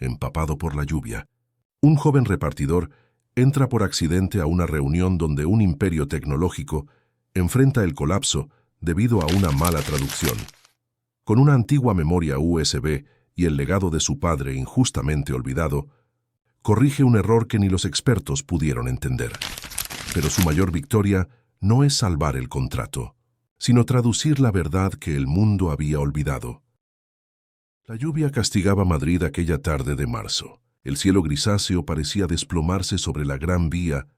empapado por la lluvia. Un joven repartidor entra por accidente a una reunión donde un imperio tecnológico enfrenta el colapso debido a una mala traducción. Con una antigua memoria USB y el legado de su padre injustamente olvidado, corrige un error que ni los expertos pudieron entender. Pero su mayor victoria no es salvar el contrato, sino traducir la verdad que el mundo había olvidado. La lluvia castigaba Madrid aquella tarde de marzo. El cielo grisáceo parecía desplomarse sobre la Gran Vía,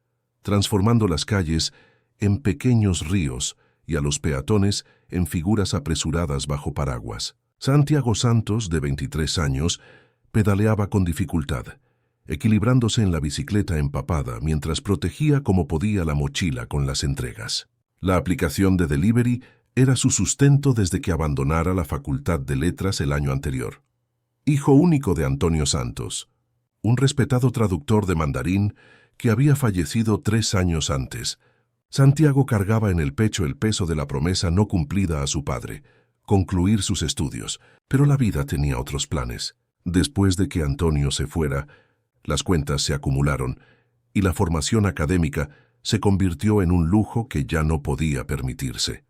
transformando las calles en pequeños ríos y a los peatones en figuras apresuradas bajo paraguas. Santiago Santos, de 23 años, pedaleaba con dificultad, equilibrándose en la bicicleta empapada mientras protegía como podía la mochila con las entregas. La aplicación de delivery era su sustento desde que abandonara la Facultad de Letras el año anterior. Hijo único de Antonio Santos, un respetado traductor de mandarín que había fallecido 3 años antes, Santiago cargaba en el pecho el peso de la promesa no cumplida a su padre, concluir sus estudios, pero la vida tenía otros planes. Después de que Antonio se fuera, las cuentas se acumularon y la formación académica se convirtió en un lujo que ya no podía permitirse.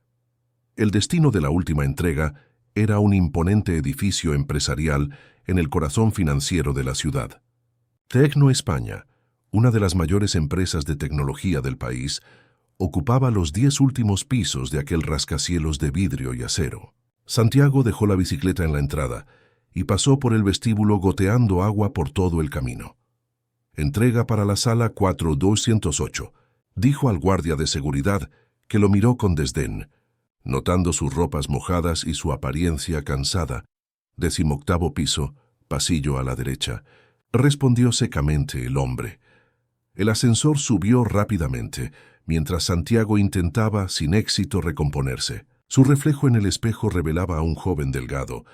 El destino de la última entrega era un imponente edificio empresarial en el corazón financiero de la ciudad. Tecno España, una de las mayores empresas de tecnología del país, ocupaba los 10 últimos pisos de aquel rascacielos de vidrio y acero. Santiago dejó la bicicleta en la entrada y pasó por el vestíbulo goteando agua por todo el camino. «Entrega para la sala 4208», dijo al guardia de seguridad, que lo miró con desdén, notando sus ropas mojadas y su apariencia cansada. «18º piso, pasillo a la derecha», respondió secamente el hombre. El ascensor subió rápidamente, mientras Santiago intentaba, sin éxito, recomponerse. Su reflejo en el espejo revelaba a un joven delgado,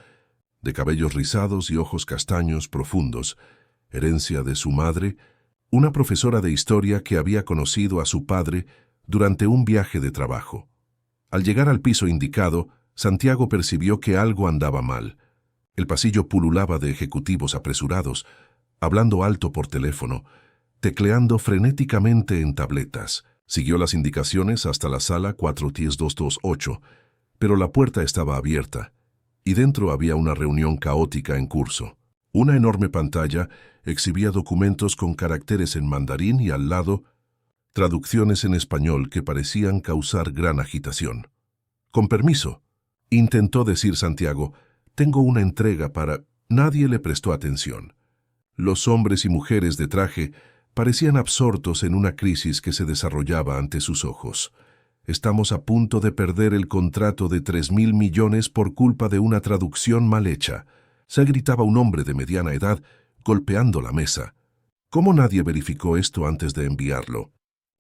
de cabellos rizados y ojos castaños profundos, herencia de su madre, una profesora de historia que había conocido a su padre durante un viaje de trabajo. Al llegar al piso indicado, Santiago percibió que algo andaba mal. El pasillo pululaba de ejecutivos apresurados, hablando alto por teléfono, tecleando frenéticamente en tabletas. Siguió las indicaciones hasta la sala 410228, pero la puerta estaba abierta, y dentro había una reunión caótica en curso. Una enorme pantalla exhibía documentos con caracteres en mandarín y al lado, traducciones en español que parecían causar gran agitación. «Con permiso», intentó decir Santiago, «tengo una entrega para...». Nadie le prestó atención. Los hombres y mujeres de traje parecían absortos en una crisis que se desarrollaba ante sus ojos. «Estamos a punto de perder el contrato de 3.000 millones por culpa de una traducción mal hecha», se gritaba un hombre de mediana edad, golpeando la mesa. «¿Cómo nadie verificó esto antes de enviarlo?»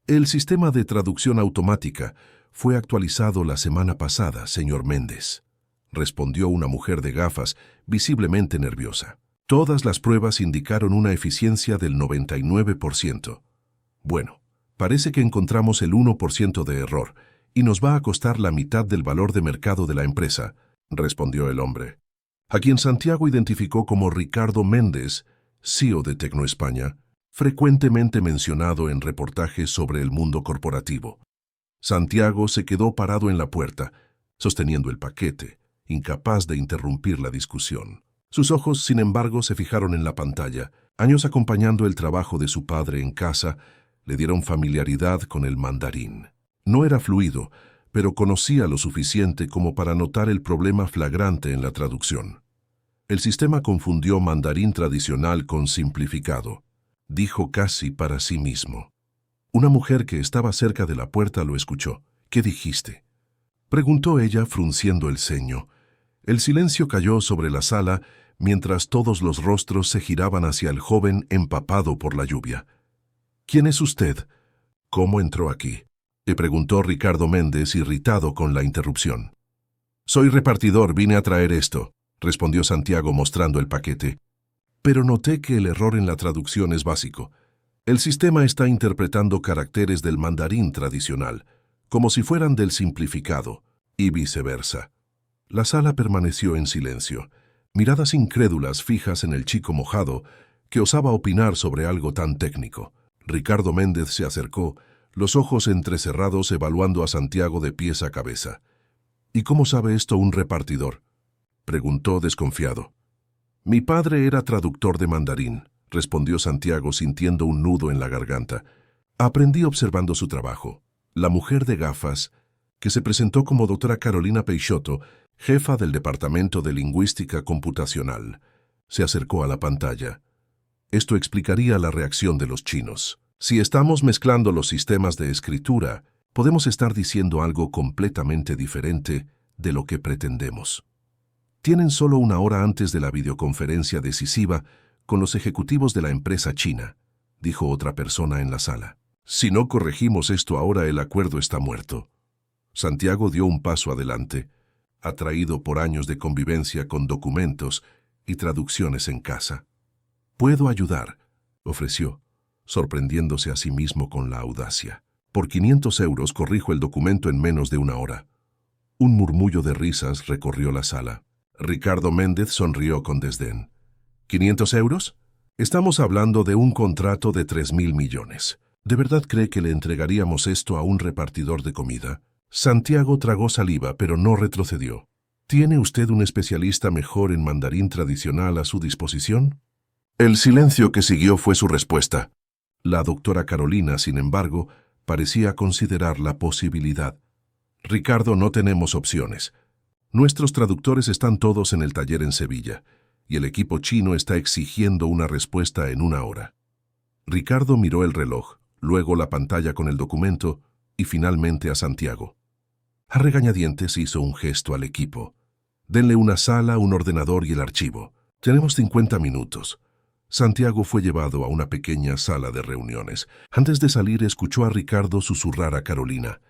«El sistema de traducción automática fue actualizado la semana pasada, señor Méndez», respondió una mujer de gafas, visiblemente nerviosa. «Todas las pruebas indicaron una eficiencia del 99%. Bueno, parece que encontramos el 1% de error, y nos va a costar la mitad del valor de mercado de la empresa», respondió el hombre, a quien Santiago identificó como Ricardo Méndez, CEO de Tecno España, frecuentemente mencionado en reportajes sobre el mundo corporativo. Santiago se quedó parado en la puerta, sosteniendo el paquete, incapaz de interrumpir la discusión. Sus ojos, sin embargo, se fijaron en la pantalla. Años acompañando el trabajo de su padre en casa le dieron familiaridad con el mandarín. No era fluido, pero conocía lo suficiente como para notar el problema flagrante en la traducción. El sistema confundió mandarín tradicional con simplificado. Dijo casi para sí mismo. Una mujer que estaba cerca de la puerta lo escuchó. «¿Qué dijiste?», preguntó ella frunciendo el ceño. El silencio cayó sobre la sala mientras todos los rostros se giraban hacia el joven empapado por la lluvia. «¿Quién es usted? ¿Cómo entró aquí?», le preguntó Ricardo Méndez, irritado con la interrupción. «Soy repartidor, vine a traer esto», respondió Santiago mostrando el paquete. «Pero noté que el error en la traducción es básico. El sistema está interpretando caracteres del mandarín tradicional, como si fueran del simplificado, y viceversa». La sala permaneció en silencio, Miradas incrédulas fijas en el chico mojado que osaba opinar sobre algo tan técnico. Ricardo Méndez se acercó, los ojos entrecerrados evaluando a Santiago de pies a cabeza. «¿Y cómo sabe esto un repartidor?», preguntó desconfiado. «Mi padre era traductor de mandarín», respondió Santiago sintiendo un nudo en la garganta. «Aprendí observando su trabajo». La mujer de gafas, que se presentó como doctora Carolina Peixoto, jefa del Departamento de Lingüística Computacional, se acercó a la pantalla. Esto explicaría la reacción de los chinos. Si estamos mezclando los sistemas de escritura, podemos estar diciendo algo completamente diferente de lo que pretendemos. Tienen solo una hora antes de la videoconferencia decisiva con los ejecutivos de la empresa china, dijo otra persona en la sala. Si no corregimos esto ahora, el acuerdo está muerto. Santiago dio un paso adelante, atraído por años de convivencia con documentos y traducciones en casa. «Puedo ayudar», ofreció, sorprendiéndose a sí mismo con la audacia. «Por 500 euros corrijo el documento en menos de una hora». Un murmullo de risas recorrió la sala. Ricardo Méndez sonrió con desdén. «¿500 euros? Estamos hablando de un contrato de 3.000 millones. ¿De verdad cree que le entregaríamos esto a un repartidor de comida?» Santiago tragó saliva, pero no retrocedió. ¿Tiene usted un especialista mejor en mandarín tradicional a su disposición? El silencio que siguió fue su respuesta. La doctora Carolina, sin embargo, parecía considerar la posibilidad. «Ricardo, no tenemos opciones. Nuestros traductores están todos en el taller en Sevilla, y el equipo chino está exigiendo una respuesta en una hora». Ricardo miró el reloj, luego la pantalla con el documento y finalmente a Santiago. A regañadientes hizo un gesto al equipo. «Denle una sala, un ordenador y el archivo. Tenemos 50 minutos». Santiago fue llevado a una pequeña sala de reuniones. Antes de salir, escuchó a Ricardo susurrar a Carolina: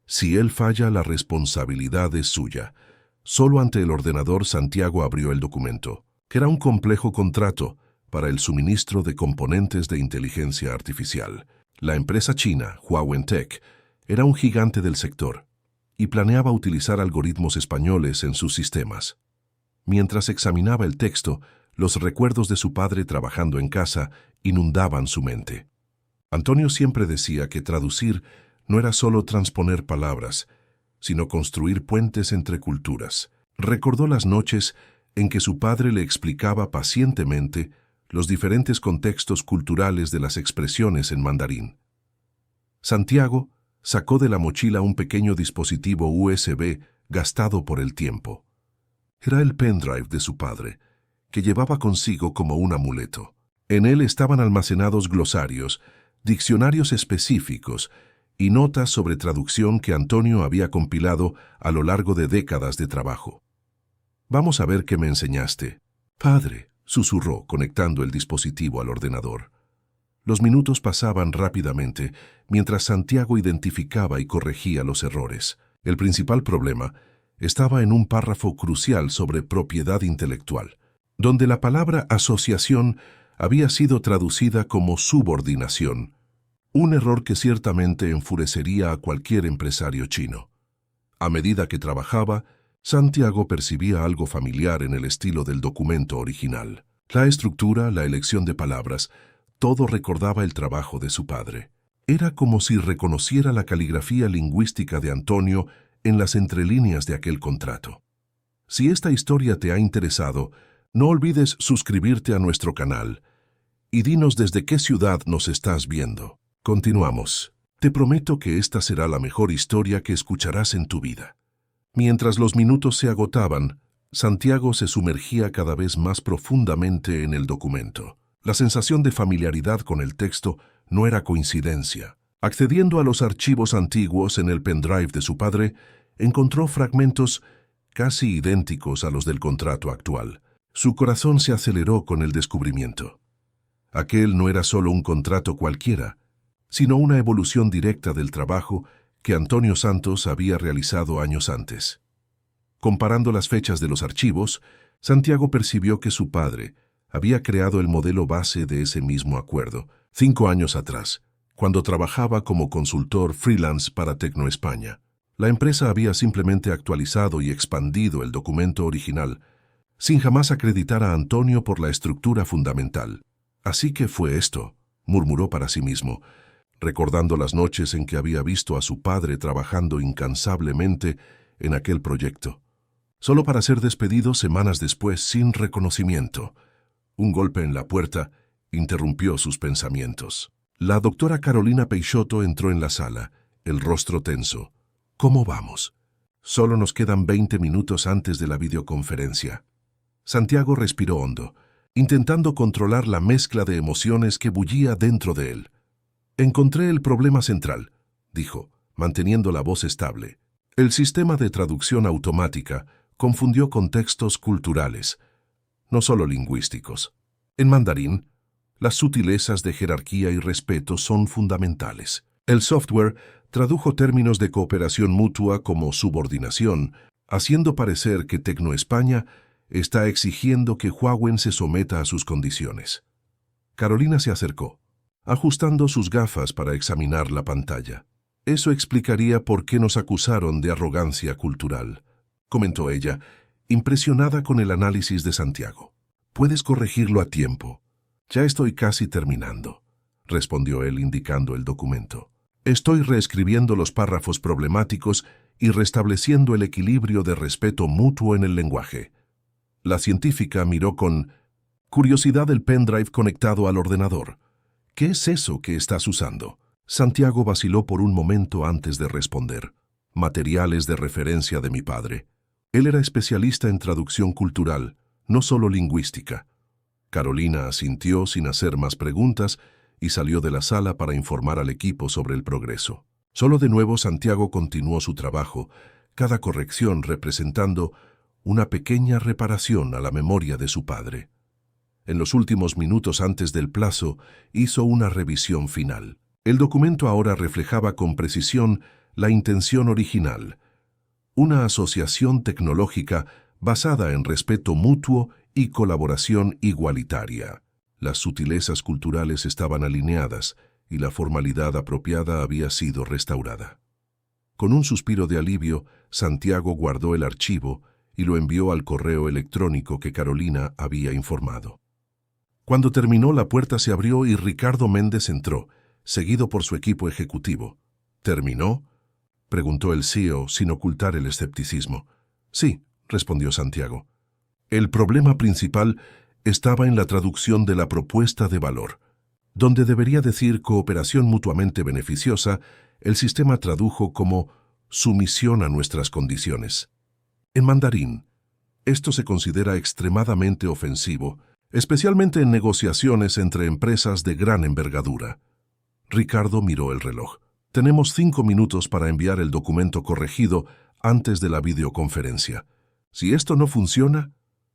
«Si él falla, la responsabilidad es suya». Solo ante el ordenador Santiago abrió el documento, que era un complejo contrato para el suministro de componentes de inteligencia artificial. La empresa china, Huawei, era un gigante del sector y planeaba utilizar algoritmos españoles en sus sistemas. Mientras examinaba el texto, los recuerdos de su padre trabajando en casa inundaban su mente. Antonio siempre decía que traducir no era solo transponer palabras, sino construir puentes entre culturas. Recordó las noches en que su padre le explicaba pacientemente los diferentes contextos culturales de las expresiones en mandarín. Santiago sacó de la mochila un pequeño dispositivo USB gastado por el tiempo. Era el pendrive de su padre, que llevaba consigo como un amuleto. En él estaban almacenados glosarios, diccionarios específicos y notas sobre traducción que Antonio había compilado a lo largo de décadas de trabajo. «Vamos a ver qué me enseñaste». «Padre», susurró, conectando el dispositivo al ordenador. Los minutos pasaban rápidamente mientras Santiago identificaba y corregía los errores. El principal problema estaba en un párrafo crucial sobre propiedad intelectual, donde la palabra asociación había sido traducida como subordinación, un error que ciertamente enfurecería a cualquier empresario chino. A medida que trabajaba, Santiago percibía algo familiar en el estilo del documento original. La estructura, la elección de palabras, todo recordaba el trabajo de su padre. Era como si reconociera la caligrafía lingüística de Antonio en las entrelíneas de aquel contrato. Si esta historia te ha interesado, no olvides suscribirte a nuestro canal y dinos desde qué ciudad nos estás viendo. Continuamos. Te prometo que esta será la mejor historia que escucharás en tu vida. Mientras los minutos se agotaban, Santiago se sumergía cada vez más profundamente en el documento. La sensación de familiaridad con el texto no era coincidencia. Accediendo a los archivos antiguos en el pendrive de su padre, encontró fragmentos casi idénticos a los del contrato actual. Su corazón se aceleró con el descubrimiento. Aquel no era solo un contrato cualquiera, sino una evolución directa del trabajo que Antonio Santos había realizado años antes. Comparando las fechas de los archivos, Santiago percibió que su padre había creado el modelo base de ese mismo acuerdo 5 años atrás, cuando trabajaba como consultor freelance para Tecnoespaña. La empresa había simplemente actualizado y expandido el documento original sin jamás acreditar a Antonio por la estructura fundamental. Así que fue esto, murmuró para sí mismo, recordando las noches en que había visto a su padre trabajando incansablemente en aquel proyecto, solo para ser despedido semanas después sin reconocimiento. Un golpe en la puerta interrumpió sus pensamientos. La doctora Carolina Peixoto entró en la sala, el rostro tenso. ¿Cómo vamos? Solo nos quedan 20 minutos antes de la videoconferencia. Santiago respiró hondo, intentando controlar la mezcla de emociones que bullía dentro de él. Encontré el problema central, dijo, manteniendo la voz estable. El sistema de traducción automática confundió contextos culturales, no solo lingüísticos. En mandarín, las sutilezas de jerarquía y respeto son fundamentales. El software tradujo términos de cooperación mutua como subordinación, haciendo parecer que Tecnoespaña está exigiendo que Huawei se someta a sus condiciones. Carolina se acercó, ajustando sus gafas para examinar la pantalla. Eso explicaría por qué nos acusaron de arrogancia cultural, comentó ella, impresionada con el análisis de Santiago. Puedes corregirlo a tiempo. Ya estoy casi terminando, respondió él indicando el documento. Estoy reescribiendo los párrafos problemáticos y restableciendo el equilibrio de respeto mutuo en el lenguaje. La científica miró con curiosidad el pendrive conectado al ordenador. ¿Qué es eso que estás usando? Santiago vaciló por un momento antes de responder. Materiales de referencia de mi padre. Él era especialista en traducción cultural, no solo lingüística. Carolina asintió sin hacer más preguntas y salió de la sala para informar al equipo sobre el progreso. Solo de nuevo Santiago continuó su trabajo, cada corrección representando una pequeña reparación a la memoria de su padre. En los últimos minutos antes del plazo, hizo una revisión final. El documento ahora reflejaba con precisión la intención original, una asociación tecnológica basada en respeto mutuo y colaboración igualitaria. Las sutilezas culturales estaban alineadas y la formalidad apropiada había sido restaurada. Con un suspiro de alivio, Santiago guardó el archivo y lo envió al correo electrónico que Carolina había informado. Cuando terminó, la puerta se abrió y Ricardo Méndez entró, seguido por su equipo ejecutivo. ¿Terminó?, preguntó el CEO sin ocultar el escepticismo. Sí, respondió Santiago. El problema principal estaba en la traducción de la propuesta de valor. Donde debería decir cooperación mutuamente beneficiosa, el sistema tradujo como sumisión a nuestras condiciones. En mandarín, esto se considera extremadamente ofensivo, especialmente en negociaciones entre empresas de gran envergadura. Ricardo miró el reloj. Tenemos 5 minutos para enviar el documento corregido antes de la videoconferencia. Si esto no funciona,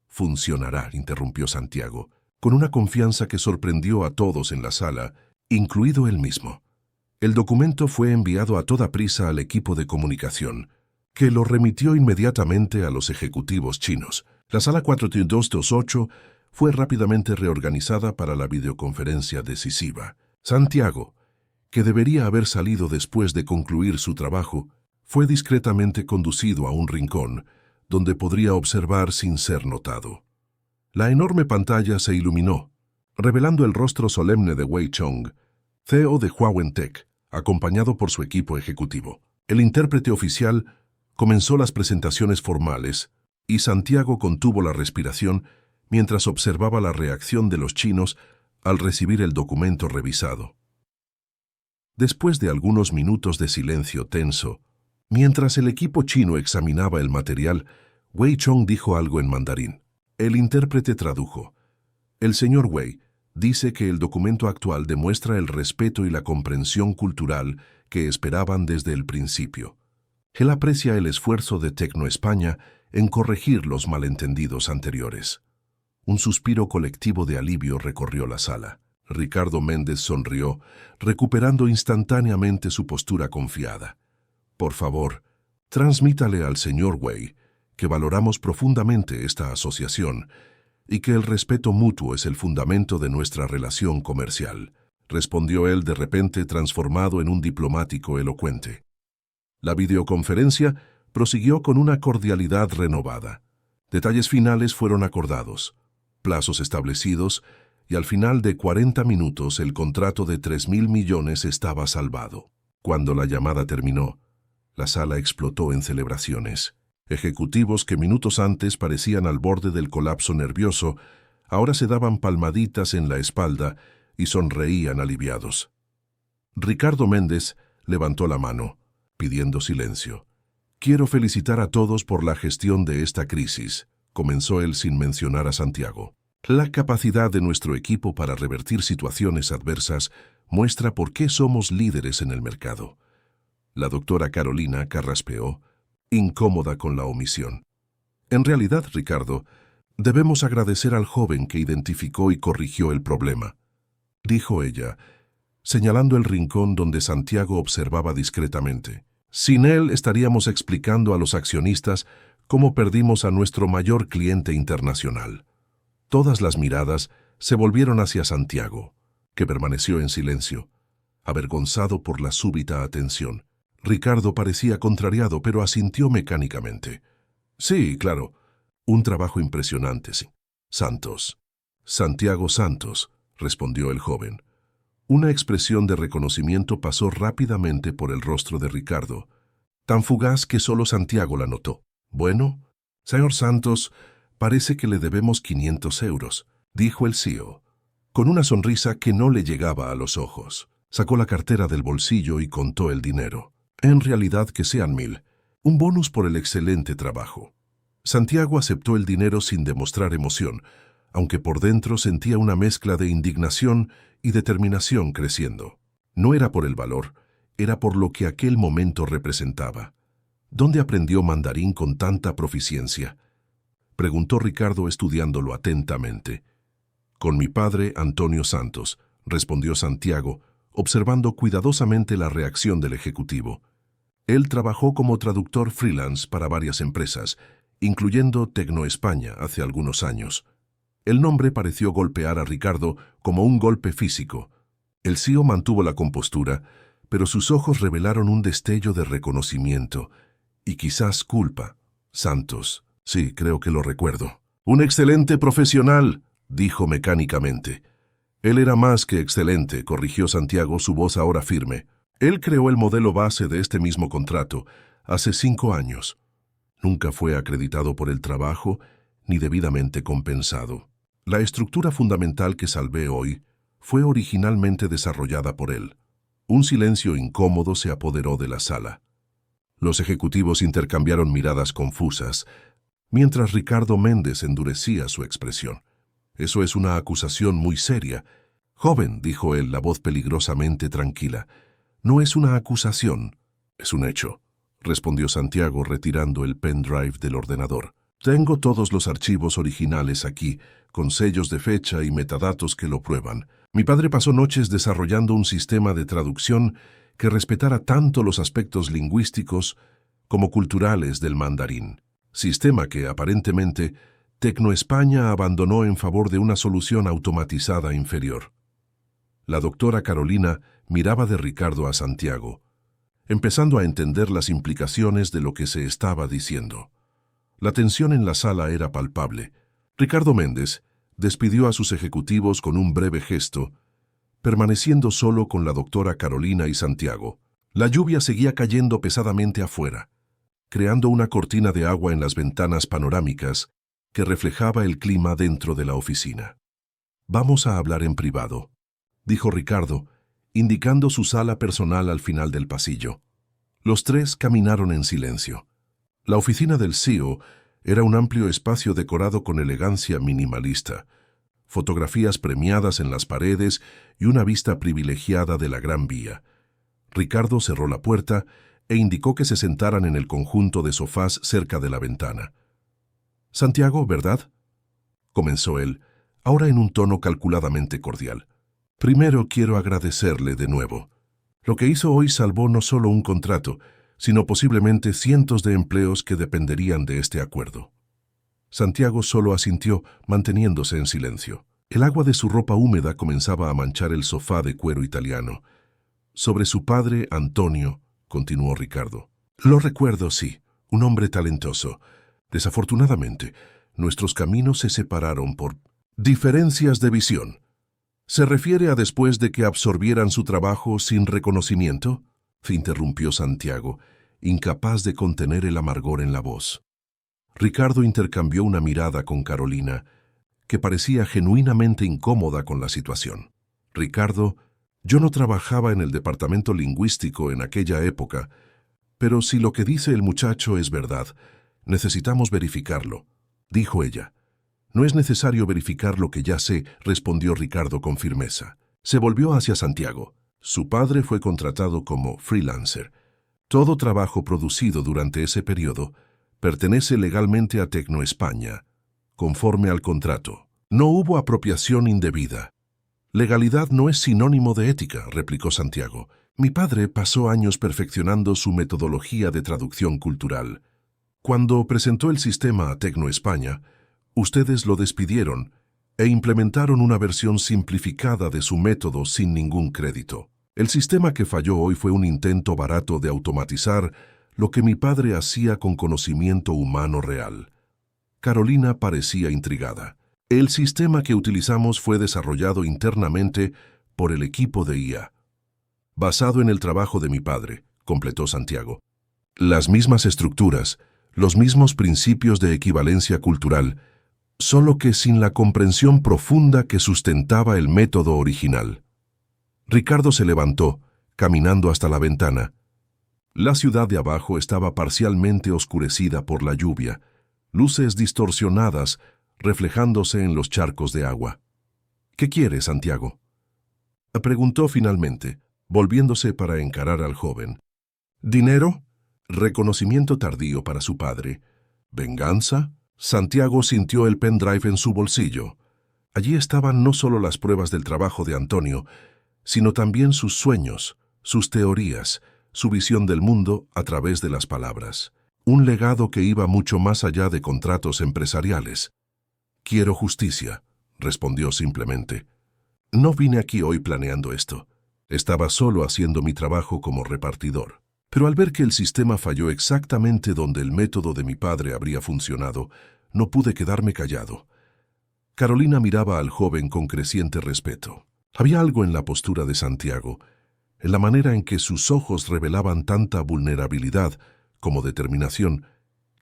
funcionará, interrumpió Santiago, con una confianza que sorprendió a todos en la sala, incluido él mismo. El documento fue enviado a toda prisa al equipo de comunicación, que lo remitió inmediatamente a los ejecutivos chinos. La sala 4228 fue rápidamente reorganizada para la videoconferencia decisiva. Santiago, que debería haber salido después de concluir su trabajo, fue discretamente conducido a un rincón, donde podría observar sin ser notado. La enorme pantalla se iluminó, revelando el rostro solemne de Wei Chong, CEO de Huawei Tech, acompañado por su equipo ejecutivo. El intérprete oficial comenzó las presentaciones formales y Santiago contuvo la respiración mientras observaba la reacción de los chinos al recibir el documento revisado. Después de algunos minutos de silencio tenso, mientras el equipo chino examinaba el material, Wei Chong dijo algo en mandarín. El intérprete tradujo. El señor Wei dice que el documento actual demuestra el respeto y la comprensión cultural que esperaban desde el principio. Él aprecia el esfuerzo de Tecnoespaña en corregir los malentendidos anteriores. Un suspiro colectivo de alivio recorrió la sala. Ricardo Méndez sonrió, recuperando instantáneamente su postura confiada. Por favor, transmítale al señor Wei que valoramos profundamente esta asociación y que el respeto mutuo es el fundamento de nuestra relación comercial, respondió él de repente transformado en un diplomático elocuente. La videoconferencia prosiguió con una cordialidad renovada. Detalles finales fueron acordados, plazos establecidos, y al final de 40 minutos el contrato de 3.000 millones estaba salvado. Cuando la llamada terminó, la sala explotó en celebraciones. Ejecutivos que minutos antes parecían al borde del colapso nervioso, ahora se daban palmaditas en la espalda y sonreían aliviados. Ricardo Méndez levantó la mano, pidiendo silencio. «Quiero felicitar a todos por la gestión de esta crisis», comenzó él sin mencionar a Santiago. «La capacidad de nuestro equipo para revertir situaciones adversas muestra por qué somos líderes en el mercado». La doctora Carolina carraspeó, incómoda con la omisión. «En realidad, Ricardo, debemos agradecer al joven que identificó y corrigió el problema», dijo ella, señalando el rincón donde Santiago observaba discretamente. «Sin él estaríamos explicando a los accionistas cómo perdimos a nuestro mayor cliente internacional». Todas las miradas se volvieron hacia Santiago, que permaneció en silencio, avergonzado por la súbita atención. Ricardo parecía contrariado, pero asintió mecánicamente. «Sí, claro. Un trabajo impresionante, sí. Santos». «Santiago Santos», respondió el joven. Una expresión de reconocimiento pasó rápidamente por el rostro de Ricardo, tan fugaz que solo Santiago la notó. «Bueno, señor Santos, parece que le debemos 500 euros», dijo el CEO, con una sonrisa que no le llegaba a los ojos. Sacó la cartera del bolsillo y contó el dinero. «En realidad que sean 1.000. Un bonus por el excelente trabajo». Santiago aceptó el dinero sin demostrar emoción, aunque por dentro sentía una mezcla de indignación y determinación creciendo. No era por el valor, era por lo que aquel momento representaba. ¿Dónde aprendió mandarín con tanta proficiencia?, preguntó Ricardo estudiándolo atentamente. «Con mi padre, Antonio Santos», respondió Santiago, observando cuidadosamente la reacción del ejecutivo. Él trabajó como traductor freelance para varias empresas, incluyendo Tecnoespaña hace algunos años. El nombre pareció golpear a Ricardo como un golpe físico. El CEO mantuvo la compostura, pero sus ojos revelaron un destello de reconocimiento y quizás culpa. «Santos, sí, creo que lo recuerdo». «Un excelente profesional», dijo mecánicamente. «Él era más que excelente», corrigió Santiago, su voz ahora firme. «Él creó el modelo base de este mismo contrato hace 5 años. Nunca fue acreditado por el trabajo ni debidamente compensado. La estructura fundamental que salvé hoy fue originalmente desarrollada por él». Un silencio incómodo se apoderó de la sala. Los ejecutivos intercambiaron miradas confusas, mientras Ricardo Méndez endurecía su expresión. «Eso es una acusación muy seria». «Joven», dijo él, la voz peligrosamente tranquila, «no es una acusación, es un hecho», respondió Santiago retirando el pendrive del ordenador. «Tengo todos los archivos originales aquí, con sellos de fecha y metadatos que lo prueban. Mi padre pasó noches desarrollando un sistema de traducción que respetara tanto los aspectos lingüísticos como culturales del mandarín. Sistema que, aparentemente, Tecnoespaña abandonó en favor de una solución automatizada inferior». La doctora Carolina miraba de Ricardo a Santiago, empezando a entender las implicaciones de lo que se estaba diciendo. La tensión en la sala era palpable. Ricardo Méndez despidió a sus ejecutivos con un breve gesto, permaneciendo solo con la doctora Carolina y Santiago. La lluvia seguía cayendo pesadamente afuera, creando una cortina de agua en las ventanas panorámicas que reflejaba el clima dentro de la oficina. «Vamos a hablar en privado», dijo Ricardo, indicando su sala personal al final del pasillo. Los tres caminaron en silencio. La oficina del CEO era un amplio espacio decorado con elegancia minimalista, fotografías premiadas en las paredes y una vista privilegiada de la Gran Vía. Ricardo cerró la puerta e indicó que se sentaran en el conjunto de sofás cerca de la ventana. «Santiago, ¿verdad?», comenzó él, ahora en un tono calculadamente cordial. «Primero quiero agradecerle de nuevo. Lo que hizo hoy salvó no solo un contrato, sino posiblemente cientos de empleos que dependerían de este acuerdo». Santiago solo asintió, manteniéndose en silencio. El agua de su ropa húmeda comenzaba a manchar el sofá de cuero italiano. «Sobre su padre, Antonio», continuó Ricardo. «Lo recuerdo, sí, un hombre talentoso. Desafortunadamente, Nuestros caminos se separaron por diferencias de visión. ¿Se refiere a después de que absorbieran su trabajo sin reconocimiento?, interrumpió Santiago, incapaz de contener el amargor en la voz. Ricardo intercambió una mirada con Carolina, que parecía genuinamente incómoda con la situación. Ricardo, yo no trabajaba en el departamento lingüístico en aquella época, pero si lo que dice el muchacho es verdad, necesitamos verificarlo, dijo ella. No es necesario verificar lo que ya sé, respondió Ricardo con firmeza. Se volvió hacia Santiago. Su padre fue contratado como freelancer. Todo trabajo producido durante ese periodo pertenece legalmente a Tecno España, conforme al contrato. No hubo apropiación indebida. Legalidad no es sinónimo de ética, replicó Santiago. Mi padre pasó años perfeccionando su metodología de traducción cultural. Cuando presentó el sistema a Tecno España, ustedes lo despidieron e implementaron una versión simplificada de su método sin ningún crédito. El sistema que falló hoy fue un intento barato de automatizar lo que mi padre hacía con conocimiento humano real. Carolina parecía intrigada. El sistema que utilizamos fue desarrollado internamente por el equipo de IA. Basado en el trabajo de mi padre, completó Santiago. Las mismas estructuras, los mismos principios de equivalencia cultural, solo que sin la comprensión profunda que sustentaba el método original. Ricardo se levantó, caminando hasta la ventana. La ciudad de abajo estaba parcialmente oscurecida por la lluvia, luces distorsionadas reflejándose en los charcos de agua. ¿Qué quiere, Santiago?, preguntó finalmente, volviéndose para encarar al joven. ¿Dinero? Reconocimiento tardío para su padre. ¿Venganza? Santiago sintió el pendrive en su bolsillo. Allí estaban no solo las pruebas del trabajo de Antonio, sino también sus sueños, sus teorías, su visión del mundo a través de las palabras. Un legado que iba mucho más allá de contratos empresariales. Quiero justicia, respondió simplemente. No vine aquí hoy planeando esto. Estaba solo haciendo mi trabajo como repartidor. Pero al ver que el sistema falló exactamente donde el método de mi padre habría funcionado, no pude quedarme callado. Carolina miraba al joven con creciente respeto. Había algo en la postura de Santiago, en la manera en que sus ojos revelaban tanta vulnerabilidad como determinación,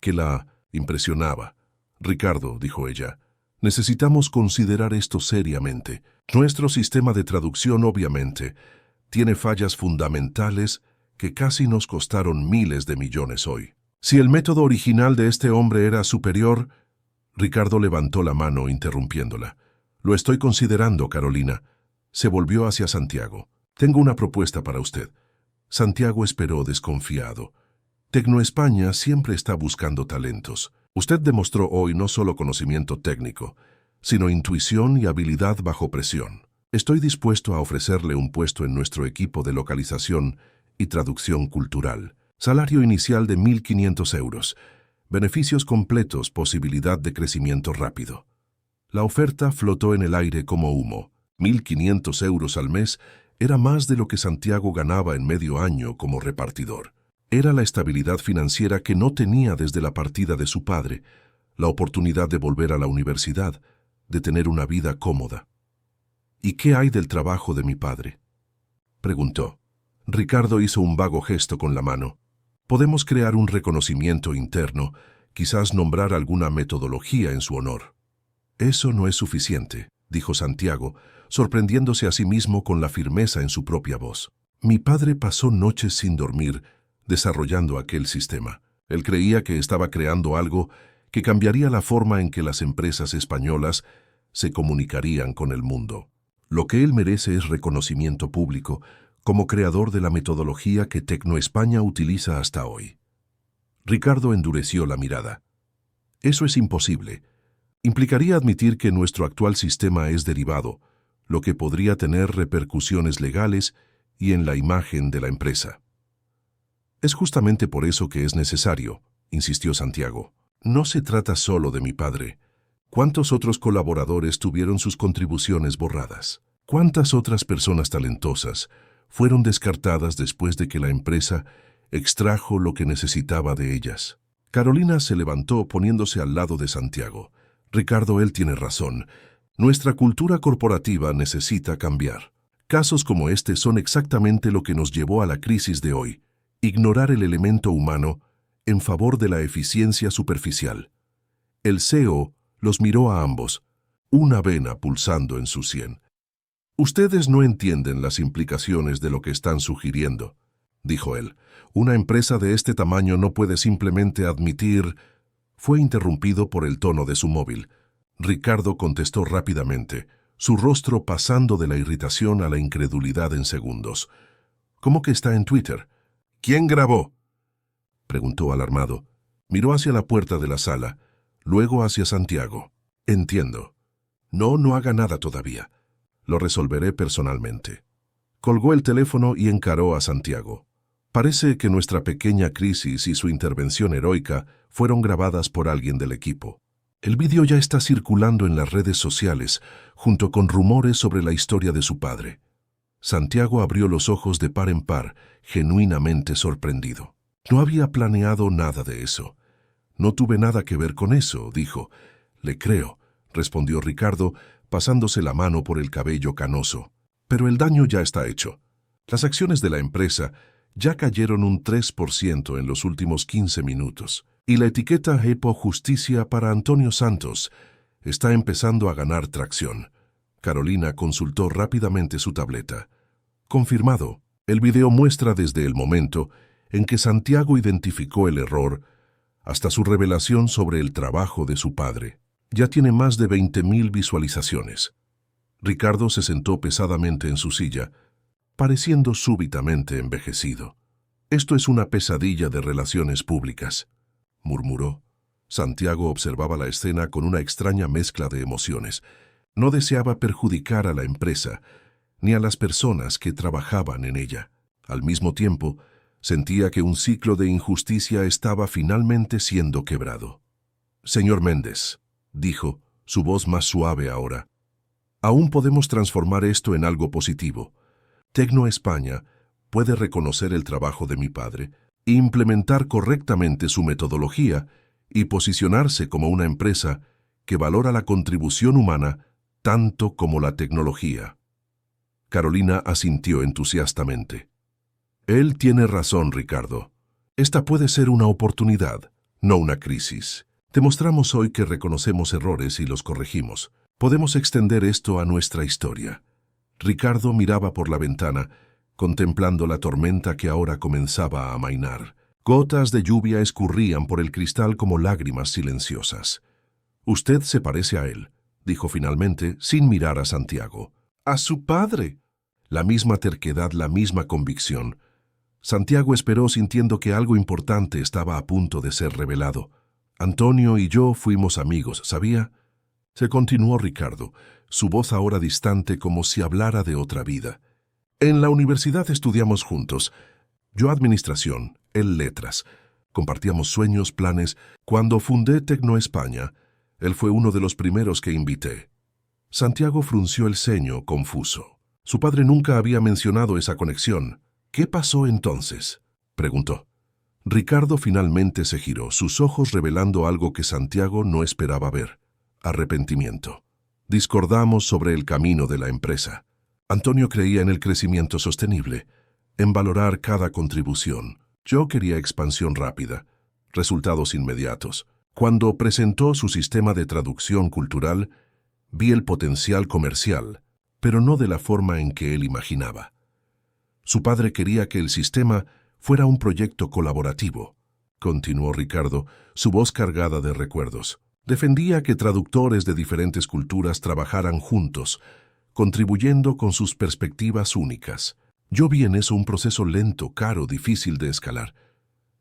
que la impresionaba. Ricardo, dijo ella, necesitamos considerar esto seriamente. Nuestro sistema de traducción, obviamente, tiene fallas fundamentales que casi nos costaron miles de millones hoy. Si el método original de este hombre era superior... Ricardo levantó la mano interrumpiéndola. Lo estoy considerando, Carolina. Se volvió hacia Santiago. Tengo una propuesta para usted. Santiago esperó desconfiado. Tecno España siempre está buscando talentos. Usted demostró hoy no solo conocimiento técnico, sino intuición y habilidad bajo presión. Estoy dispuesto a ofrecerle un puesto en nuestro equipo de localización y traducción cultural. Salario inicial de 1.500 euros. Beneficios completos, posibilidad de crecimiento rápido. La oferta flotó en el aire como humo. 1.500 euros al mes era más de lo que Santiago ganaba en medio año como repartidor. Era la estabilidad financiera que no tenía desde la partida de su padre, la oportunidad de volver a la universidad, de tener una vida cómoda. ¿Y qué hay del trabajo de mi padre?, preguntó. Ricardo hizo un vago gesto con la mano. Podemos crear un reconocimiento interno, quizás nombrar alguna metodología en su honor. Eso no es suficiente, dijo Santiago, sorprendiéndose a sí mismo con la firmeza en su propia voz. Mi padre pasó noches sin dormir desarrollando aquel sistema. Él creía que estaba creando algo que cambiaría la forma en que las empresas españolas se comunicarían con el mundo. Lo que él merece es reconocimiento público como creador de la metodología que Tecno España utiliza hasta hoy. Ricardo endureció la mirada. Eso es imposible. Implicaría admitir que nuestro actual sistema es derivado, lo que podría tener repercusiones legales y en la imagen de la empresa. Es justamente por eso que es necesario, insistió Santiago. No se trata solo de mi padre. ¿Cuántos otros colaboradores tuvieron sus contribuciones borradas? ¿Cuántas otras personas talentosas fueron descartadas después de que la empresa extrajo lo que necesitaba de ellas? Carolina se levantó poniéndose al lado de Santiago. Ricardo, él tiene razón. Nuestra cultura corporativa necesita cambiar. Casos como este son exactamente lo que nos llevó a la crisis de hoy. Ignorar el elemento humano en favor de la eficiencia superficial. El CEO los miró a ambos, una vena pulsando en su sien. Ustedes no entienden las implicaciones de lo que están sugiriendo, dijo él. Una empresa de este tamaño no puede simplemente admitir... Fue interrumpido por el tono de su móvil. Ricardo contestó rápidamente, su rostro pasando de la irritación a la incredulidad en segundos. ¿Cómo que está en Twitter? ¿Quién grabó?, preguntó alarmado. Miró hacia la puerta de la sala, luego hacia Santiago. Entiendo. No haga nada todavía. Lo resolveré personalmente. Colgó el teléfono y encaró a Santiago. Parece que nuestra pequeña crisis y su intervención heroica fueron grabadas por alguien del equipo. El vídeo ya está circulando en las redes sociales, junto con rumores sobre la historia de su padre. Santiago abrió los ojos de par en par, genuinamente sorprendido. No había planeado nada de eso. No tuve nada que ver con eso, dijo. Le creo, respondió Ricardo, pasándose la mano por el cabello canoso. Pero el daño ya está hecho. Las acciones de la empresa ya cayeron un 3% en los últimos 15 minutos. Y la etiqueta EPO Justicia para Antonio Santos está empezando a ganar tracción. Carolina consultó rápidamente su tableta. Confirmado. El video muestra desde el momento en que Santiago identificó el error hasta su revelación sobre el trabajo de su padre. Ya tiene más de 20,000 visualizaciones. Ricardo se sentó pesadamente en su silla, pareciendo súbitamente envejecido. Esto es una pesadilla de relaciones públicas, murmuró. Santiago observaba la escena con una extraña mezcla de emociones. No deseaba perjudicar a la empresa, ni a las personas que trabajaban en ella. Al mismo tiempo, sentía que un ciclo de injusticia estaba finalmente siendo quebrado. Señor Méndez, dijo, su voz más suave ahora, aún podemos transformar esto en algo positivo. Tecno España puede reconocer el trabajo de mi padre, implementar correctamente su metodología y posicionarse como una empresa que valora la contribución humana tanto como la tecnología. Carolina asintió entusiastamente. Él tiene razón, Ricardo. Esta puede ser una oportunidad, no una crisis. Demostramos hoy que reconocemos errores y los corregimos. Podemos extender esto a nuestra historia. Ricardo miraba por la ventana, contemplando la tormenta que ahora comenzaba a amainar. Gotas de lluvia escurrían por el cristal como lágrimas silenciosas. Usted se parece a él, dijo finalmente, sin mirar a Santiago. ¡A su padre! La misma terquedad, la misma convicción. Santiago esperó sintiendo que algo importante estaba a punto de ser revelado. Antonio y yo fuimos amigos, ¿sabía? Se continuó Ricardo, su voz ahora distante como si hablara de otra vida. En la universidad estudiamos juntos. Yo administración, él letras. Compartíamos sueños, planes. Cuando fundé Tecno España, él fue uno de los primeros que invité. Santiago frunció el ceño, confuso. Su padre nunca había mencionado esa conexión. ¿Qué pasó entonces?, preguntó. Ricardo finalmente se giró, sus ojos revelando algo que Santiago no esperaba ver. Arrepentimiento. Discordamos sobre el camino de la empresa. Antonio creía en el crecimiento sostenible, en valorar cada contribución. Yo quería expansión rápida, resultados inmediatos. Cuando presentó su sistema de traducción cultural, vi el potencial comercial, pero no de la forma en que él imaginaba. Su padre quería que el sistema fuera un proyecto colaborativo, continuó Ricardo, su voz cargada de recuerdos. Defendía que traductores de diferentes culturas trabajaran juntos, contribuyendo con sus perspectivas únicas. Yo vi en eso un proceso lento, caro, difícil de escalar.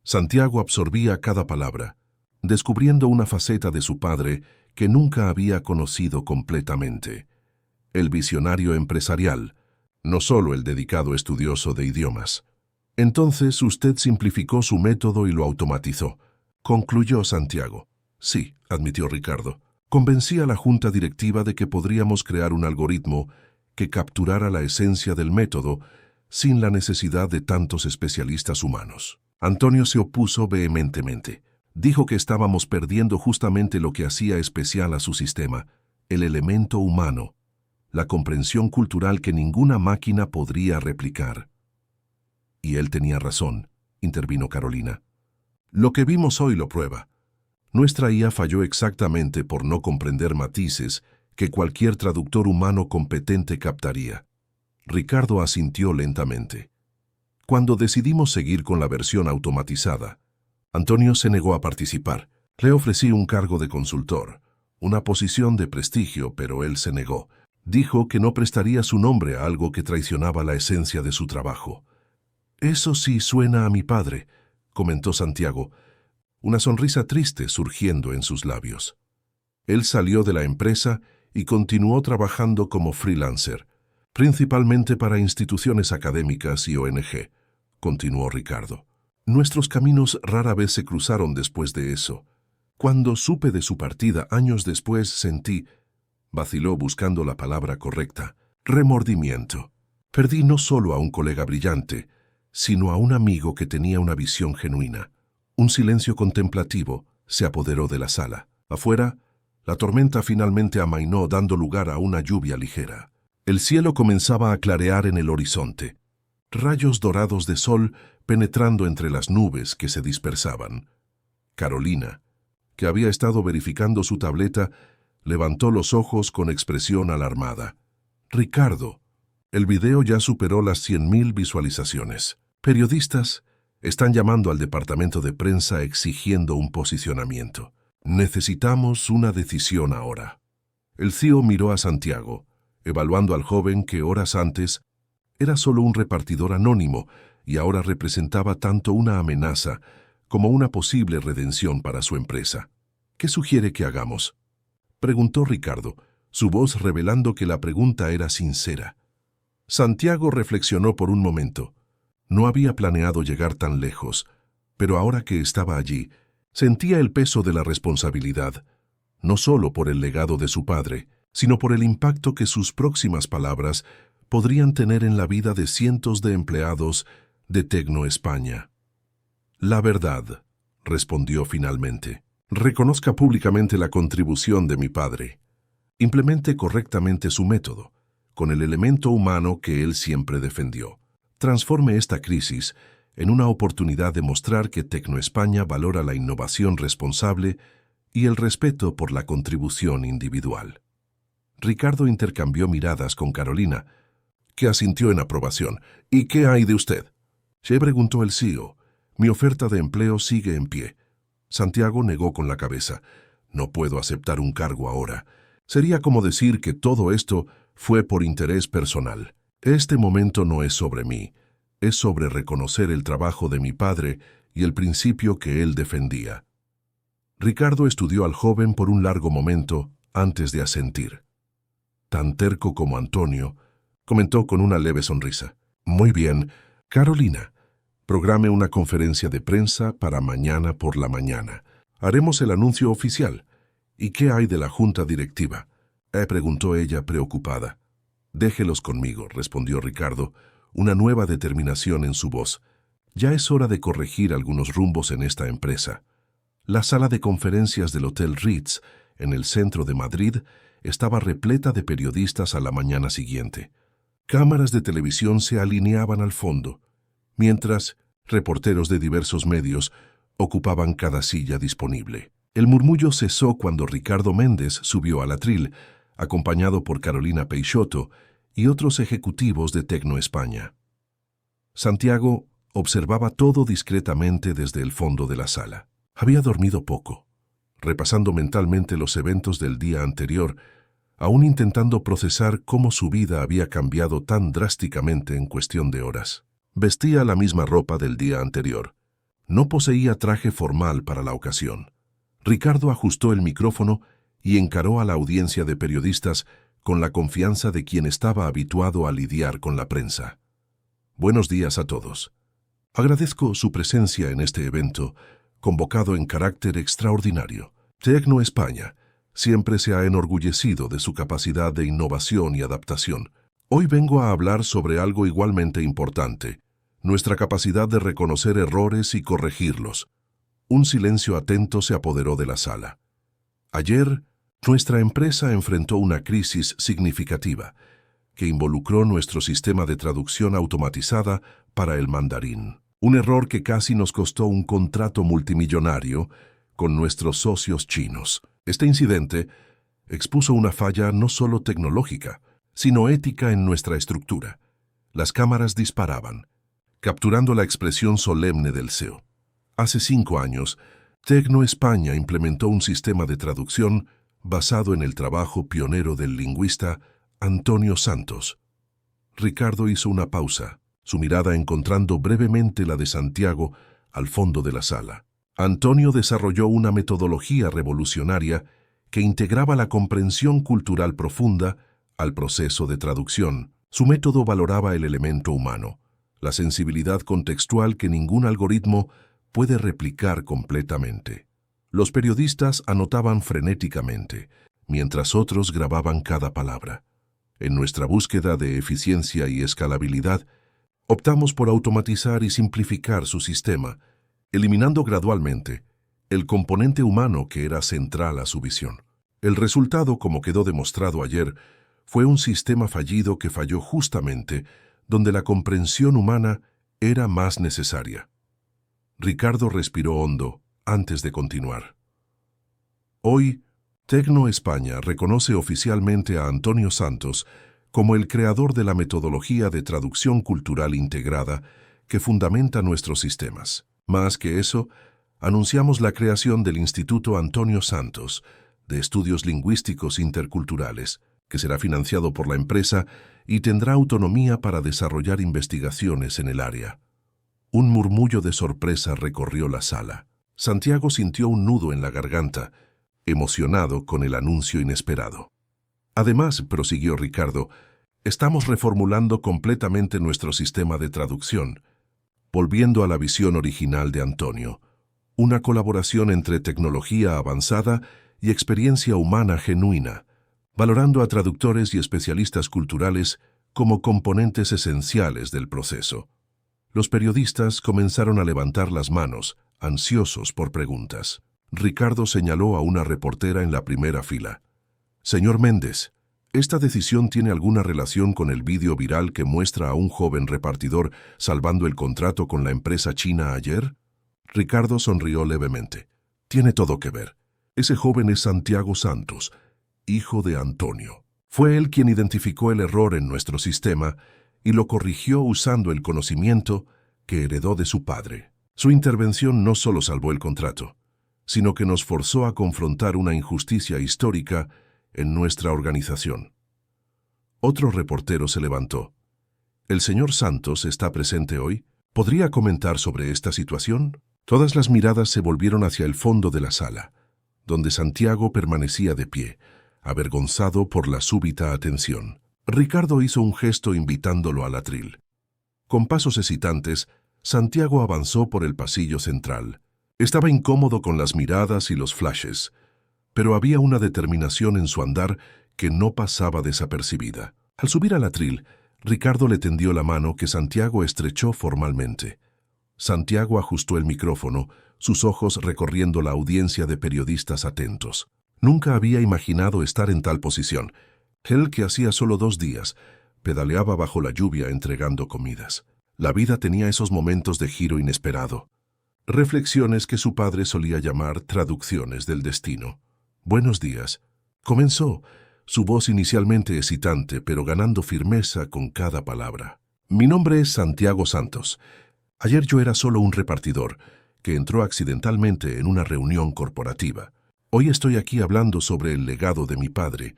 Santiago absorbía cada palabra, descubriendo una faceta de su padre que nunca había conocido completamente. El visionario empresarial, no solo el dedicado estudioso de idiomas. Entonces usted simplificó su método y lo automatizó, concluyó Santiago. Sí, admitió Ricardo. Convencí a la junta directiva de que podríamos crear un algoritmo que capturara la esencia del método sin la necesidad de tantos especialistas humanos. Antonio se opuso vehementemente. Dijo que estábamos perdiendo justamente lo que hacía especial a su sistema, el elemento humano, la comprensión cultural que ninguna máquina podría replicar. Y él tenía razón, intervino Carolina. Lo que vimos hoy lo prueba. Nuestra IA falló exactamente por no comprender matices que cualquier traductor humano competente captaría. Ricardo asintió lentamente. Cuando decidimos seguir con la versión automatizada, Antonio se negó a participar. Le ofrecí un cargo de consultor, una posición de prestigio, pero él se negó. Dijo que no prestaría su nombre a algo que traicionaba la esencia de su trabajo. «Eso sí suena a mi padre», comentó Santiago, una sonrisa triste surgiendo en sus labios. Él salió de la empresa y continuó trabajando como freelancer, principalmente para instituciones académicas y ONG, continuó Ricardo. Nuestros caminos rara vez se cruzaron después de eso. Cuando supe de su partida años después sentí, vaciló buscando la palabra correcta, remordimiento. Perdí no solo a un colega brillante, sino a un amigo que tenía una visión genuina. Un silencio contemplativo se apoderó de la sala. Afuera, la tormenta finalmente amainó dando lugar a una lluvia ligera. El cielo comenzaba a clarear en el horizonte. Rayos dorados de sol penetrando entre las nubes que se dispersaban. Carolina, que había estado verificando su tableta, levantó los ojos con expresión alarmada. «Ricardo, el video ya superó las 100.000 visualizaciones. Periodistas están llamando al departamento de prensa exigiendo un posicionamiento. Necesitamos una decisión ahora». El CEO miró a Santiago, evaluando al joven que horas antes era solo un repartidor anónimo y ahora representaba tanto una amenaza como una posible redención para su empresa. «¿Qué sugiere que hagamos?», preguntó Ricardo, su voz revelando que la pregunta era sincera. Santiago reflexionó por un momento. No había planeado llegar tan lejos, pero ahora que estaba allí, sentía el peso de la responsabilidad, no solo por el legado de su padre, sino por el impacto que sus próximas palabras podrían tener en la vida de cientos de empleados de Tecno España. «La verdad», respondió finalmente. «Reconozca públicamente la contribución de mi padre. Implemente correctamente su método, con el elemento humano que él siempre defendió. Transforme esta crisis en una oportunidad de mostrar que Tecno España valora la innovación responsable y el respeto por la contribución individual». Ricardo intercambió miradas con Carolina, que asintió en aprobación. «¿Y qué hay de usted?», se preguntó el CEO. «Mi oferta de empleo sigue en pie». Santiago negó con la cabeza. «No puedo aceptar un cargo ahora. Sería como decir que todo esto fue por interés personal. Este momento no es sobre mí, es sobre reconocer el trabajo de mi padre y el principio que él defendía». Ricardo estudió al joven por un largo momento antes de asentir. «Tan terco como Antonio», comentó con una leve sonrisa. «Muy bien, Carolina, programe una conferencia de prensa para mañana por la mañana. Haremos el anuncio oficial. ¿Y qué hay de la junta directiva?», preguntó ella preocupada. «Déjelos conmigo», respondió Ricardo, una nueva determinación en su voz. «Ya es hora de corregir algunos rumbos en esta empresa». La sala de conferencias del Hotel Ritz, en el centro de Madrid, estaba repleta de periodistas a la mañana siguiente. Cámaras de televisión se alineaban al fondo, mientras reporteros de diversos medios ocupaban cada silla disponible. El murmullo cesó cuando Ricardo Méndez subió al atril, acompañado por Carolina Peixoto y otros ejecutivos de Tecno España. Santiago observaba todo discretamente desde el fondo de la sala. Había dormido poco, repasando mentalmente los eventos del día anterior, aún intentando procesar cómo su vida había cambiado tan drásticamente en cuestión de horas. Vestía la misma ropa del día anterior. No poseía traje formal para la ocasión. Ricardo ajustó el micrófono y encaró a la audiencia de periodistas con la confianza de quien estaba habituado a lidiar con la prensa. «Buenos días a todos. Agradezco su presencia en este evento, convocado en carácter extraordinario. Tecno España siempre se ha enorgullecido de su capacidad de innovación y adaptación. Hoy vengo a hablar sobre algo igualmente importante, nuestra capacidad de reconocer errores y corregirlos. Un silencio atento se apoderó de la sala. Ayer, nuestra empresa enfrentó una crisis significativa que involucró nuestro sistema de traducción automatizada para el mandarín. Un error que casi nos costó un contrato multimillonario con nuestros socios chinos. Este incidente expuso una falla no solo tecnológica, sino ética en nuestra estructura. Las cámaras disparaban, capturando la expresión solemne del CEO. Hace 5 años, Tecno España implementó un sistema de traducción basado en el trabajo pionero del lingüista Antonio Santos. Ricardo hizo una pausa, su mirada encontrando brevemente la de Santiago al fondo de la sala. Antonio desarrolló una metodología revolucionaria que integraba la comprensión cultural profunda al proceso de traducción. Su método valoraba el elemento humano, la sensibilidad contextual que ningún algoritmo puede replicar completamente. Los periodistas anotaban frenéticamente, mientras otros grababan cada palabra. En nuestra búsqueda de eficiencia y escalabilidad, optamos por automatizar y simplificar su sistema, eliminando gradualmente el componente humano que era central a su visión. El resultado, como quedó demostrado ayer, fue un sistema fallido que falló justamente donde la comprensión humana era más necesaria. Ricardo respiró hondo antes de continuar. Hoy, Tecno España reconoce oficialmente a Antonio Santos como el creador de la metodología de traducción cultural integrada que fundamenta nuestros sistemas. Más que eso, anunciamos la creación del Instituto Antonio Santos, de Estudios Lingüísticos Interculturales, que será financiado por la empresa y tendrá autonomía para desarrollar investigaciones en el área. Un murmullo de sorpresa recorrió la sala. Santiago sintió un nudo en la garganta, emocionado con el anuncio inesperado. Además, prosiguió Ricardo, estamos reformulando completamente nuestro sistema de traducción, volviendo a la visión original de Antonio, una colaboración entre tecnología avanzada y experiencia humana genuina, valorando a traductores y especialistas culturales como componentes esenciales del proceso. Los periodistas comenzaron a levantar las manos, ansiosos por preguntas. Ricardo señaló a una reportera en la primera fila. Señor Méndez, ¿esta decisión tiene alguna relación con el vídeo viral que muestra a un joven repartidor salvando el contrato con la empresa china ayer? Ricardo sonrió levemente. Tiene todo que ver. Ese joven es Santiago Santos, hijo de Antonio. Fue él quien identificó el error en nuestro sistema y lo corrigió usando el conocimiento que heredó de su padre. Su intervención no solo salvó el contrato, sino que nos forzó a confrontar una injusticia histórica en nuestra organización. Otro reportero se levantó. ¿El señor Santos está presente hoy? ¿Podría comentar sobre esta situación? Todas las miradas se volvieron hacia el fondo de la sala, donde Santiago permanecía de pie, avergonzado por la súbita atención. Ricardo hizo un gesto invitándolo al atril. Con pasos hesitantes, Santiago avanzó por el pasillo central. Estaba incómodo con las miradas y los flashes, pero había una determinación en su andar que no pasaba desapercibida. Al subir al atril, Ricardo le tendió la mano que Santiago estrechó formalmente. Santiago ajustó el micrófono, sus ojos recorriendo la audiencia de periodistas atentos. Nunca había imaginado estar en tal posición. Él, que hacía solo 2 días, pedaleaba bajo la lluvia entregando comidas. La vida tenía esos momentos de giro inesperado. Reflexiones que su padre solía llamar traducciones del destino. Buenos días. Comenzó, su voz inicialmente hesitante, pero ganando firmeza con cada palabra. Mi nombre es Santiago Santos. Ayer yo era solo un repartidor que entró accidentalmente en una reunión corporativa. Hoy estoy aquí hablando sobre el legado de mi padre.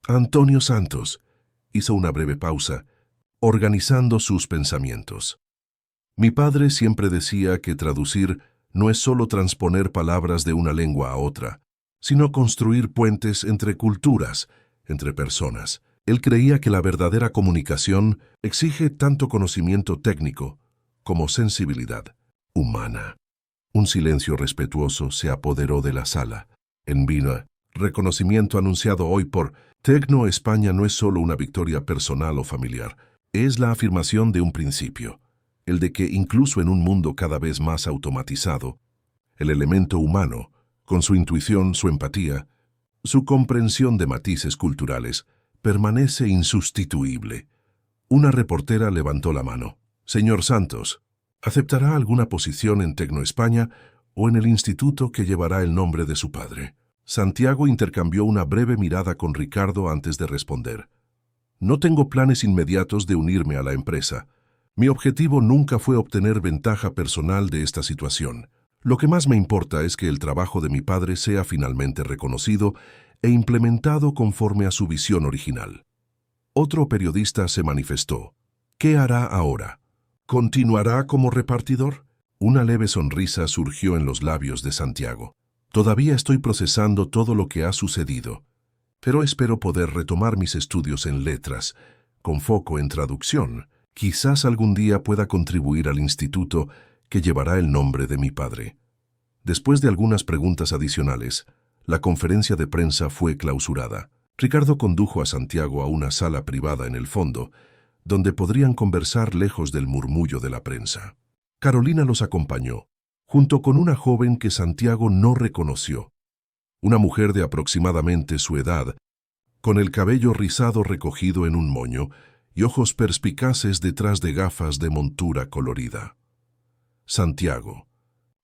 Antonio Santos hizo una breve pausa, organizando sus pensamientos. Mi padre siempre decía que traducir no es solo transponer palabras de una lengua a otra, sino construir puentes entre culturas, entre personas. Él creía que la verdadera comunicación exige tanto conocimiento técnico como sensibilidad humana. Un silencio respetuoso se apoderó de la sala. En Vina, reconocimiento anunciado hoy por Tecno España no es solo una victoria personal o familiar, es la afirmación de un principio, el de que incluso en un mundo cada vez más automatizado, El elemento humano, con su intuición, su empatía, su comprensión de matices culturales, permanece insustituible. Una reportera levantó la mano. Señor Santos, ¿aceptará alguna posición en Tecnoespaña o en el instituto que llevará el nombre de su padre? Santiago intercambió una breve mirada con Ricardo antes de responder. No tengo planes inmediatos de unirme a la empresa. Mi objetivo nunca fue obtener ventaja personal de esta situación. Lo que más me importa es que el trabajo de mi padre sea finalmente reconocido e implementado conforme a su visión original. Otro periodista se manifestó. ¿Qué hará ahora? ¿Continuará como repartidor? Una leve sonrisa surgió en los labios de Santiago. Todavía estoy procesando todo lo que ha sucedido, pero espero poder retomar mis estudios en letras, con foco en traducción. Quizás algún día pueda contribuir al instituto que llevará el nombre de mi padre. Después de algunas preguntas adicionales, la conferencia de prensa fue clausurada. Ricardo condujo a Santiago a una sala privada en el fondo, donde podrían conversar lejos del murmullo de la prensa. Carolina los acompañó, junto con una joven que Santiago no reconoció. Una mujer de aproximadamente su edad, con el cabello rizado recogido en un moño y ojos perspicaces detrás de gafas de montura colorida. Santiago.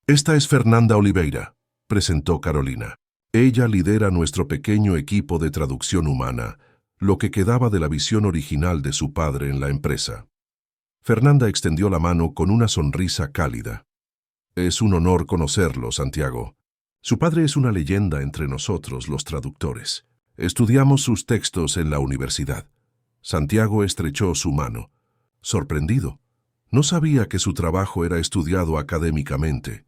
Esta es Fernanda Oliveira, presentó Carolina. Ella lidera nuestro pequeño equipo de traducción humana, lo que quedaba de la visión original de su padre en la empresa. Fernanda extendió la mano con una sonrisa cálida. Es un honor conocerlo, Santiago. Su padre es una leyenda entre nosotros, los traductores. Estudiamos sus textos en la universidad. Santiago estrechó su mano. Sorprendido. No sabía que su trabajo era estudiado académicamente.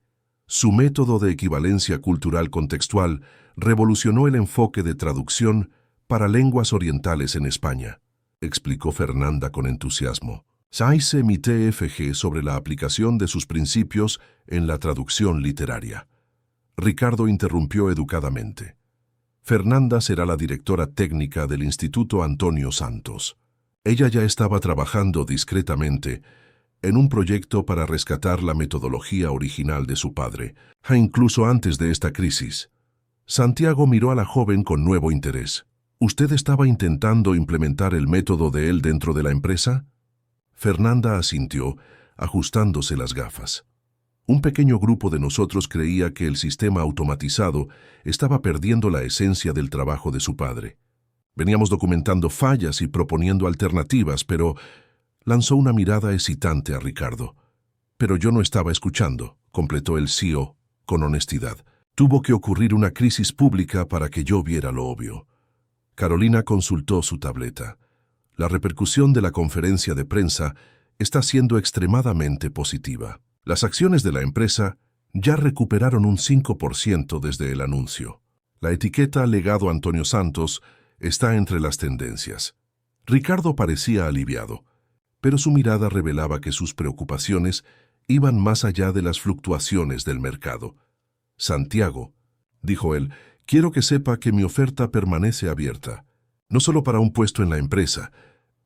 Su método de equivalencia cultural contextual revolucionó el enfoque de traducción para lenguas orientales en España, explicó Fernanda con entusiasmo. Hice mi TFG sobre la aplicación de sus principios en la traducción literaria. Ricardo interrumpió educadamente. Fernanda será la directora técnica del Instituto Antonio Santos. Ella ya estaba trabajando discretamente en un proyecto para rescatar la metodología original de su padre, incluso antes de esta crisis. Santiago miró a la joven con nuevo interés. ¿Usted estaba intentando implementar el método de él dentro de la empresa? Fernanda asintió, ajustándose las gafas. Un pequeño grupo de nosotros creía que el sistema automatizado estaba perdiendo la esencia del trabajo de su padre. Veníamos documentando fallas y proponiendo alternativas, pero lanzó una mirada hesitante a Ricardo. Pero yo no estaba escuchando, completó el CEO con honestidad. Tuvo que ocurrir una crisis pública para que yo viera lo obvio. Carolina consultó su tableta. La repercusión de la conferencia de prensa está siendo extremadamente positiva. Las acciones de la empresa ya recuperaron un 5% desde el anuncio. La etiqueta Legado Antonio Santos está entre las tendencias. Ricardo parecía aliviado, pero su mirada revelaba que sus preocupaciones iban más allá de las fluctuaciones del mercado. Santiago, dijo él, quiero que sepa que mi oferta permanece abierta, no solo para un puesto en la empresa,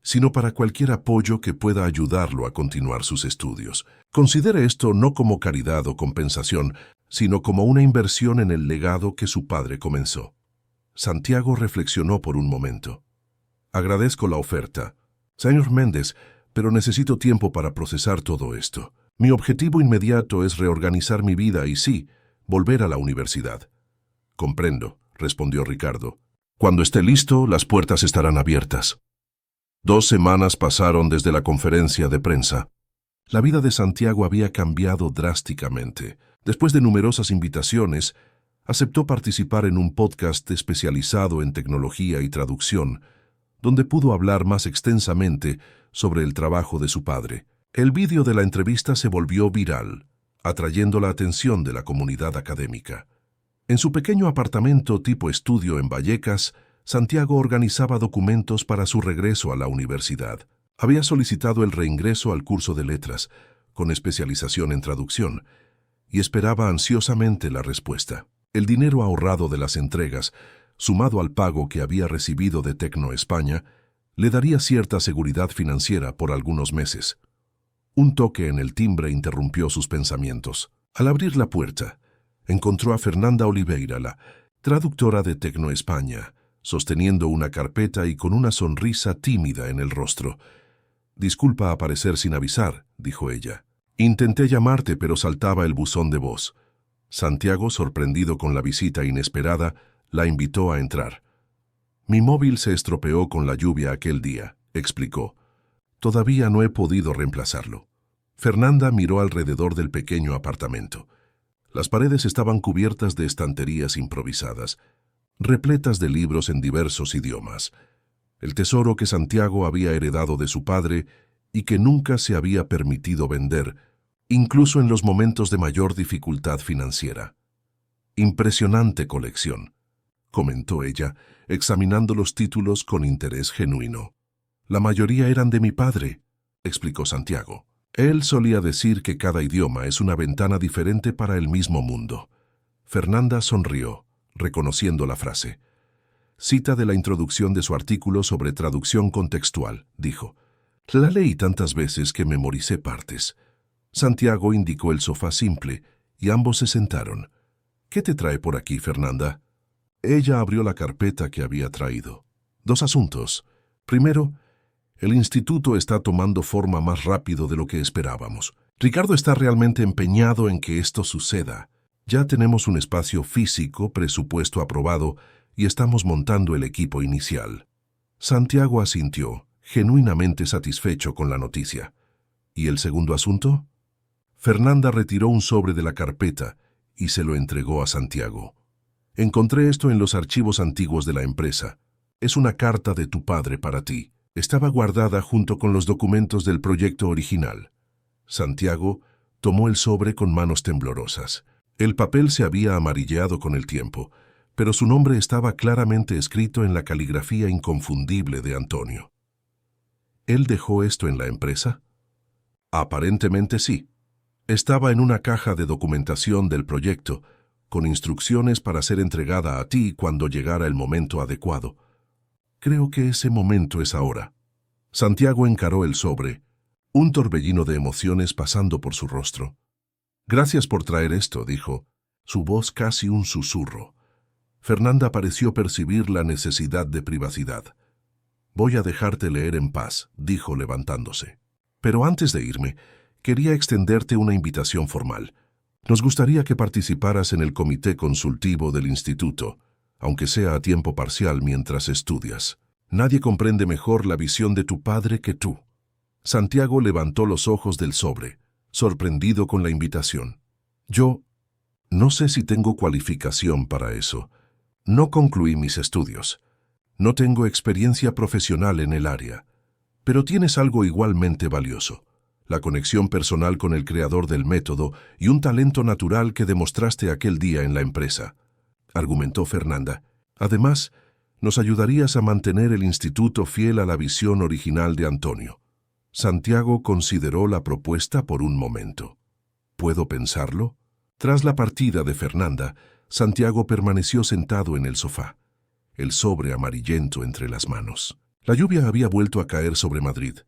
sino para cualquier apoyo que pueda ayudarlo a continuar sus estudios. Considere esto no como caridad o compensación, sino como una inversión en el legado que su padre comenzó. Santiago reflexionó por un momento. Agradezco la oferta, señor Méndez, pero necesito tiempo para procesar todo esto. Mi objetivo inmediato es reorganizar mi vida y sí, volver a la universidad. Comprendo, respondió Ricardo. Cuando esté listo, las puertas estarán abiertas. 2 semanas pasaron desde la conferencia de prensa. La vida de Santiago había cambiado drásticamente. Después de numerosas invitaciones, aceptó participar en un podcast especializado en tecnología y traducción, donde pudo hablar más extensamente sobre el trabajo de su padre. El vídeo de la entrevista se volvió viral, atrayendo la atención de la comunidad académica. En su pequeño apartamento tipo estudio en Vallecas, Santiago organizaba documentos para su regreso a la universidad. Había solicitado el reingreso al curso de letras, con especialización en traducción, y esperaba ansiosamente la respuesta. El dinero ahorrado de las entregas, sumado al pago que había recibido de Tecnoespaña, le daría cierta seguridad financiera por algunos meses. Un toque en el timbre interrumpió sus pensamientos. Al abrir la puerta, Encontró a Fernanda Oliveira, la traductora de Tecno España, sosteniendo una carpeta y con una sonrisa tímida en el rostro. «Disculpa aparecer sin avisar», dijo ella. «Intenté llamarte, pero saltaba el buzón de voz». Santiago, sorprendido con la visita inesperada, la invitó a entrar. «Mi móvil se estropeó con la lluvia aquel día», explicó. «Todavía no he podido reemplazarlo». Fernanda miró alrededor del pequeño apartamento. Las paredes estaban cubiertas de estanterías improvisadas, repletas de libros en diversos idiomas. El tesoro que Santiago había heredado de su padre y que nunca se había permitido vender, incluso en los momentos de mayor dificultad financiera. «Impresionante colección», comentó ella, examinando los títulos con interés genuino. «La mayoría eran de mi padre», explicó Santiago. Él solía decir que cada idioma es una ventana diferente para el mismo mundo. Fernanda sonrió, reconociendo la frase. «Cita de la introducción de su artículo sobre traducción contextual», dijo. «La leí tantas veces que memoricé partes». Santiago indicó el sofá simple y ambos se sentaron. «¿Qué te trae por aquí, Fernanda?» Ella abrió la carpeta que había traído. «2 asuntos. Primero, el instituto está tomando forma más rápido de lo que esperábamos. Ricardo está realmente empeñado en que esto suceda. Ya tenemos un espacio físico, presupuesto aprobado, y estamos montando el equipo inicial». Santiago asintió, genuinamente satisfecho con la noticia. «¿Y el segundo asunto?» Fernanda retiró un sobre de la carpeta y se lo entregó a Santiago. «Encontré esto en los archivos antiguos de la empresa. Es una carta de tu padre para ti. Estaba guardada junto con los documentos del proyecto original». Santiago tomó el sobre con manos temblorosas. El papel se había amarilleado con el tiempo, pero su nombre estaba claramente escrito en la caligrafía inconfundible de Antonio. ¿Él dejó esto en la empresa? Aparentemente sí. Estaba en una caja de documentación del proyecto, con instrucciones para ser entregada a ti cuando llegara el momento adecuado. Creo que ese momento es ahora». Santiago encaró el sobre, un torbellino de emociones pasando por su rostro. «Gracias por traer esto», dijo, su voz casi un susurro. Fernanda pareció percibir la necesidad de privacidad. «Voy a dejarte leer en paz», dijo levantándose. «Pero antes de irme, quería extenderte una invitación formal. Nos gustaría que participaras en el comité consultivo del instituto, aunque sea a tiempo parcial mientras estudias. Nadie comprende mejor la visión de tu padre que tú». Santiago levantó los ojos del sobre, sorprendido con la invitación. «Yo no sé si tengo cualificación para eso. No concluí mis estudios. No tengo experiencia profesional en el área. Pero tienes algo igualmente valioso: la conexión personal con el creador del método y un talento natural que demostraste aquel día en la empresa», argumentó Fernanda. «Además, nos ayudarías a mantener el instituto fiel a la visión original de Antonio». Santiago consideró la propuesta por un momento. «¿Puedo pensarlo?». Tras la partida de Fernanda, Santiago permaneció sentado en el sofá, el sobre amarillento entre las manos. La lluvia había vuelto a caer sobre Madrid,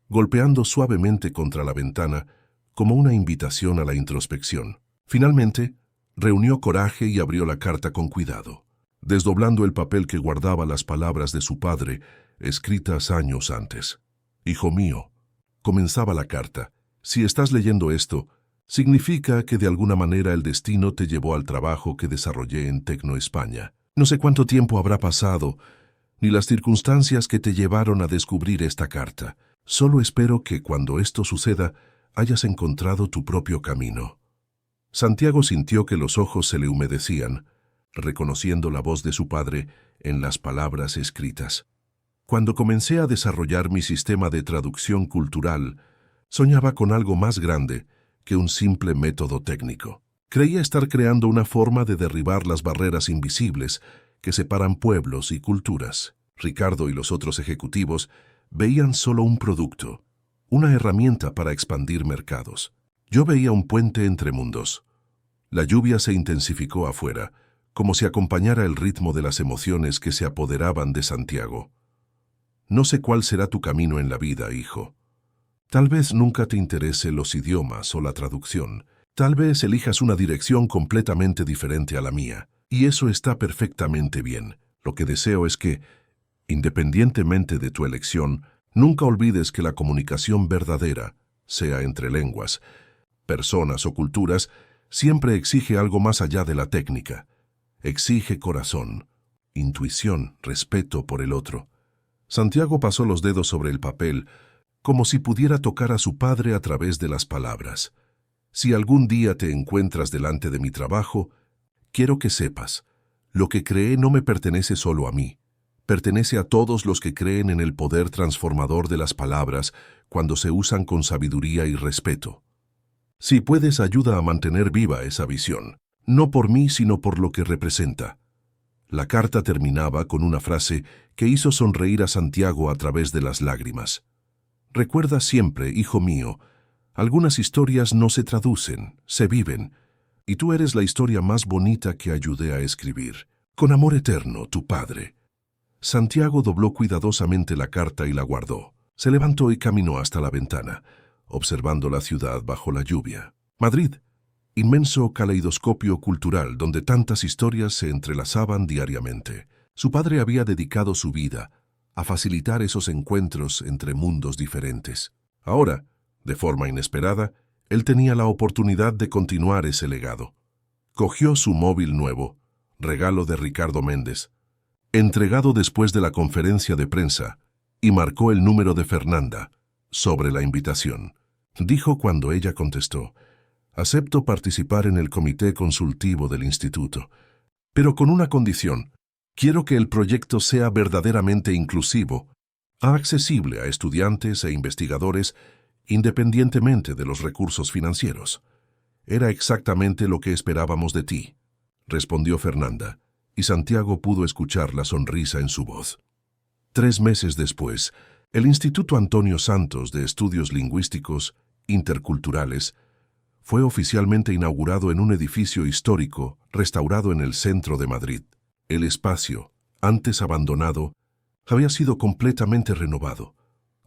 golpeando suavemente contra la ventana como una invitación a la introspección. Finalmente, reunió coraje y abrió la carta con cuidado, desdoblando el papel que guardaba las palabras de su padre, escritas años antes. «Hijo mío», comenzaba la carta, «si estás leyendo esto, significa que de alguna manera el destino te llevó al trabajo que desarrollé en Tecno España. No sé cuánto tiempo habrá pasado, ni las circunstancias que te llevaron a descubrir esta carta. Solo espero que cuando esto suceda hayas encontrado tu propio camino». Santiago sintió que los ojos se le humedecían, reconociendo la voz de su padre en las palabras escritas. «Cuando comencé a desarrollar mi sistema de traducción cultural, soñaba con algo más grande que un simple método técnico. Creía estar creando una forma de derribar las barreras invisibles que separan pueblos y culturas. Ricardo y los otros ejecutivos veían solo un producto, una herramienta para expandir mercados. Yo veía un puente entre mundos». La lluvia se intensificó afuera, como si acompañara el ritmo de las emociones que se apoderaban de Santiago. «No sé cuál será tu camino en la vida, hijo. Tal vez nunca te interese los idiomas o la traducción, Tal vez elijas una dirección completamente diferente a la mía, y eso está perfectamente bien. Lo que deseo es que, independientemente de tu elección, nunca olvides que la comunicación verdadera, sea entre lenguas, personas o culturas, siempre exige algo más allá de la técnica. Exige corazón, intuición, respeto por el otro. Santiago pasó los dedos sobre el papel, como si pudiera tocar a su padre a través de las palabras. Si algún día te encuentras delante de mi trabajo, quiero que sepas, lo que creé no me pertenece solo a mí. Pertenece a todos los que creen en el poder transformador de las palabras cuando se usan con sabiduría y respeto. Si puedes, ayuda a mantener viva esa visión, no por mí sino por lo que representa. La carta terminaba con una frase que hizo sonreír a Santiago a través de las lágrimas. Recuerda siempre, hijo mío, algunas historias no se traducen, se viven, y tú eres la historia más bonita que ayudé a escribir. Con amor eterno, tu padre. Santiago dobló cuidadosamente la carta y la guardó. Se levantó y caminó hasta la ventana, observando la ciudad bajo la lluvia. Madrid, inmenso caleidoscopio cultural donde tantas historias se entrelazaban diariamente. Su padre había dedicado su vida a facilitar esos encuentros entre mundos diferentes. Ahora, de forma inesperada, él tenía la oportunidad de continuar ese legado. Cogió su móvil nuevo, regalo de Ricardo Méndez, entregado después de la conferencia de prensa, y marcó el número de Fernanda, sobre la invitación. Dijo cuando ella contestó: «Acepto participar en el comité consultivo del instituto, pero con una condición. Quiero que el proyecto sea verdaderamente inclusivo, accesible a estudiantes e investigadores, independientemente de los recursos financieros». «Era exactamente lo que esperábamos de ti», respondió Fernanda, y Santiago pudo escuchar la sonrisa en su voz. 3 meses después, el Instituto Antonio Santos de Estudios Lingüísticos Interculturales fue oficialmente inaugurado en un edificio histórico restaurado en el centro de Madrid. El espacio, antes abandonado, había sido completamente renovado,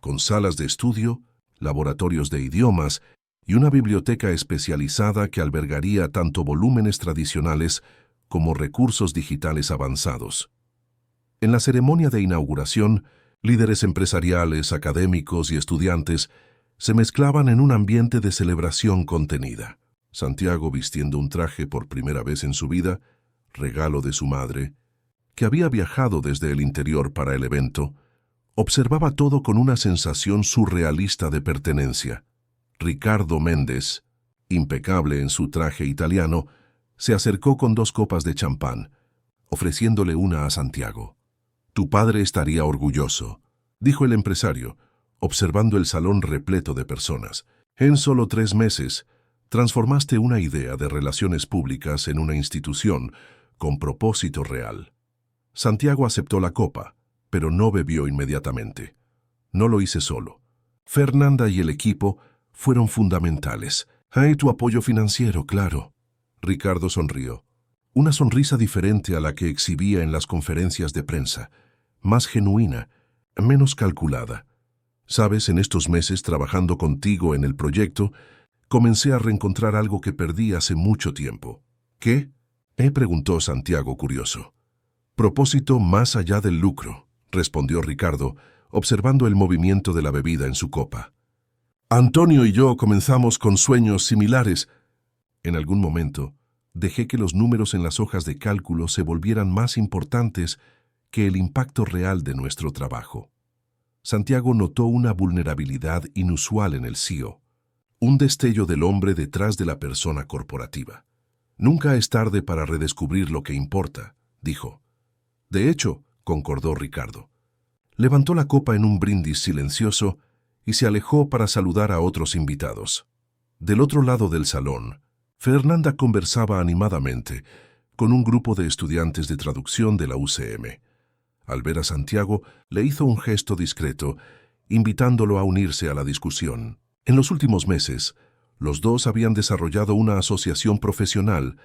con salas de estudio, laboratorios de idiomas y una biblioteca especializada que albergaría tanto volúmenes tradicionales como recursos digitales avanzados. En la ceremonia de inauguración, líderes empresariales, académicos y estudiantes se mezclaban en un ambiente de celebración contenida. Santiago, vistiendo un traje por primera vez en su vida, regalo de su madre, que había viajado desde el interior para el evento, observaba todo con una sensación surrealista de pertenencia. Ricardo Méndez, impecable en su traje italiano, se acercó con 2 copas de champán, ofreciéndole una a Santiago. «Tu padre estaría orgulloso», dijo el empresario, observando el salón repleto de personas. «En solo 3 meses, transformaste una idea de relaciones públicas en una institución con propósito real». Santiago aceptó la copa, pero no bebió inmediatamente. «No lo hice solo. Fernanda y el equipo fueron fundamentales. Hay tu apoyo financiero, claro». Ricardo sonrió. Una sonrisa diferente a la que exhibía en las conferencias de prensa, más genuina, menos calculada. «Sabes, en estos meses trabajando contigo en el proyecto, comencé a reencontrar algo que perdí hace mucho tiempo». «¿Qué?», preguntó Santiago curioso. «Propósito más allá del lucro», respondió Ricardo, observando el movimiento de la bebida en su copa. «Antonio y yo comenzamos con sueños similares. En algún momento, dejé que los números en las hojas de cálculo se volvieran más importantes que el impacto real de nuestro trabajo». Santiago notó una vulnerabilidad inusual en el CEO, un destello del hombre detrás de la persona corporativa. «Nunca es tarde para redescubrir lo que importa», dijo. «De hecho», concordó Ricardo. Levantó la copa en un brindis silencioso y se alejó para saludar a otros invitados. Del otro lado del salón, Fernanda conversaba animadamente con un grupo de estudiantes de traducción de la UCM. Al ver a Santiago, le hizo un gesto discreto, invitándolo a unirse a la discusión. En los últimos meses, los dos habían desarrollado una asociación profesional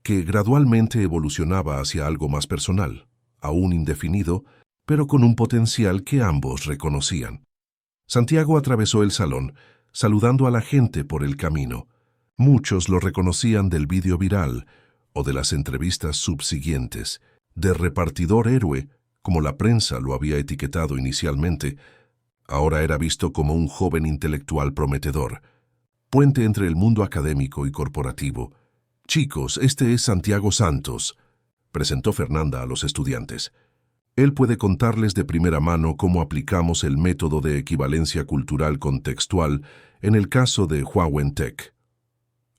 que gradualmente evolucionaba hacia algo más personal, aún indefinido, pero con un potencial que ambos reconocían. Santiago atravesó el salón, saludando a la gente por el camino, Muchos lo reconocían del vídeo viral o de las entrevistas subsiguientes. De repartidor héroe, como la prensa lo había etiquetado inicialmente, ahora era visto como un joven intelectual prometedor, puente entre el mundo académico y corporativo. «Chicos, este es Santiago Santos», presentó Fernanda a los estudiantes. Él puede contarles de primera mano cómo aplicamos el método de equivalencia cultural contextual en el caso de Huawei Tech.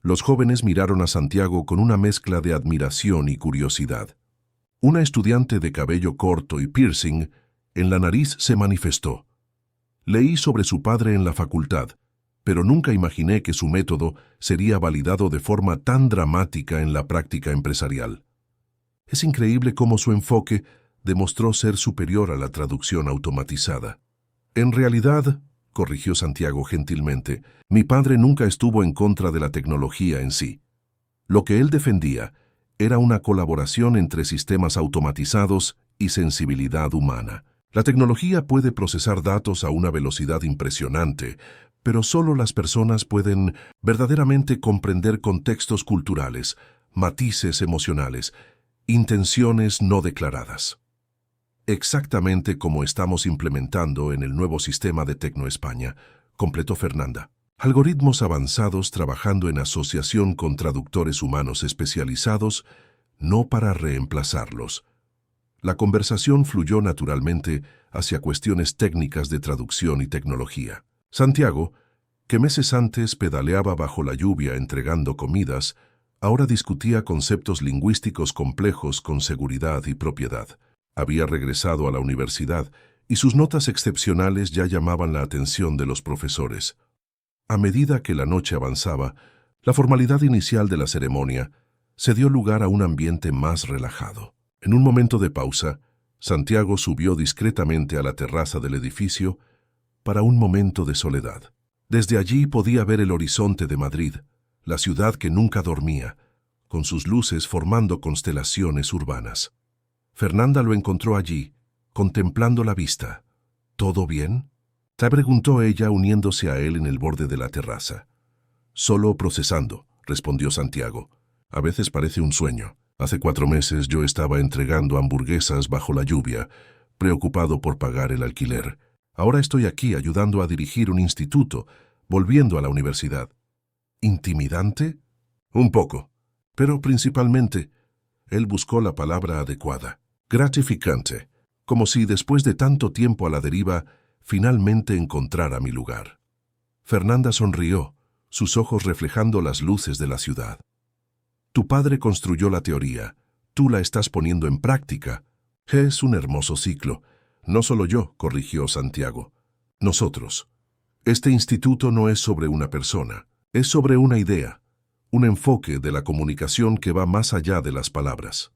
Los jóvenes miraron a Santiago con una mezcla de admiración y curiosidad. Una estudiante de cabello corto y piercing en la nariz se manifestó. Leí sobre su padre en la facultad, pero nunca imaginé que su método sería validado de forma tan dramática en la práctica empresarial. Es increíble cómo su enfoque demostró ser superior a la traducción automatizada. En realidad, corrigió Santiago gentilmente, mi padre nunca estuvo en contra de la tecnología en sí. Lo que él defendía era una colaboración entre sistemas automatizados y sensibilidad humana. La tecnología puede procesar datos a una velocidad impresionante, pero solo las personas pueden verdaderamente comprender contextos culturales, matices emocionales, intenciones no declaradas. Exactamente como estamos implementando en el nuevo sistema de Tecnoespaña, completó Fernanda. Algoritmos avanzados trabajando en asociación con traductores humanos especializados, no para reemplazarlos. La conversación fluyó naturalmente hacia cuestiones técnicas de traducción y tecnología. Santiago, que meses antes pedaleaba bajo la lluvia entregando comidas, ahora discutía conceptos lingüísticos complejos con seguridad y propiedad. Había regresado a la universidad y sus notas excepcionales ya llamaban la atención de los profesores. A medida que la noche avanzaba, la formalidad inicial de la ceremonia se dio lugar a un ambiente más relajado. En un momento de pausa, Santiago subió discretamente a la terraza del edificio para un momento de soledad. Desde allí podía ver el horizonte de Madrid, la ciudad que nunca dormía, con sus luces formando constelaciones urbanas. Fernanda lo encontró allí, contemplando la vista. ¿Todo bien?, se preguntó ella uniéndose a él en el borde de la terraza. Solo procesando, respondió Santiago. A veces parece un sueño. Hace 4 meses yo estaba entregando hamburguesas bajo la lluvia, preocupado por pagar el alquiler. Ahora estoy aquí ayudando a dirigir un instituto, volviendo a la universidad. ¿Intimidante? Un poco, pero principalmente, él buscó la palabra adecuada. Gratificante, como si después de tanto tiempo a la deriva, finalmente encontrara mi lugar. Fernanda sonrió, sus ojos reflejando las luces de la ciudad. Tu padre construyó la teoría, tú la estás poniendo en práctica. Es un hermoso ciclo. No solo yo, corrigió Santiago. Nosotros. Este instituto no es sobre una persona, es sobre una idea, un enfoque de la comunicación que va más allá de las palabras.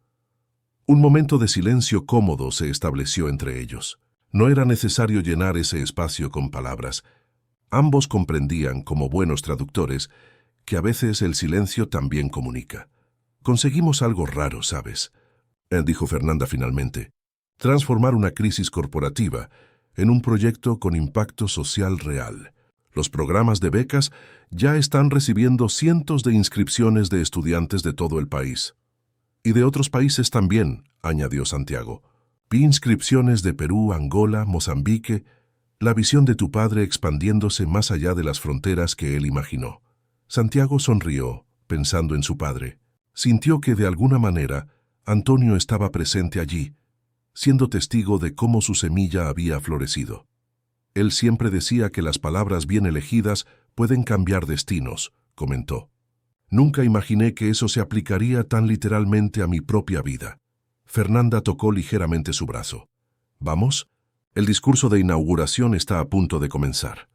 Un momento de silencio cómodo se estableció entre ellos. No era necesario llenar ese espacio con palabras. Ambos comprendían, como buenos traductores, que a veces el silencio también comunica. Conseguimos algo raro, ¿sabes?, dijo Fernanda finalmente. Transformar una crisis corporativa en un proyecto con impacto social real. Los programas de becas ya están recibiendo cientos de inscripciones de estudiantes de todo el país. Y de otros países también, añadió Santiago. Vi inscripciones de Perú, Angola, Mozambique, la visión de tu padre expandiéndose más allá de las fronteras que él imaginó. Santiago sonrió, pensando en su padre. Sintió que de alguna manera Antonio estaba presente allí, siendo testigo de cómo su semilla había florecido. Él siempre decía que las palabras bien elegidas pueden cambiar destinos, comentó. Nunca imaginé que eso se aplicaría tan literalmente a mi propia vida. Fernanda tocó ligeramente su brazo. ¿Vamos? El discurso de inauguración está a punto de comenzar.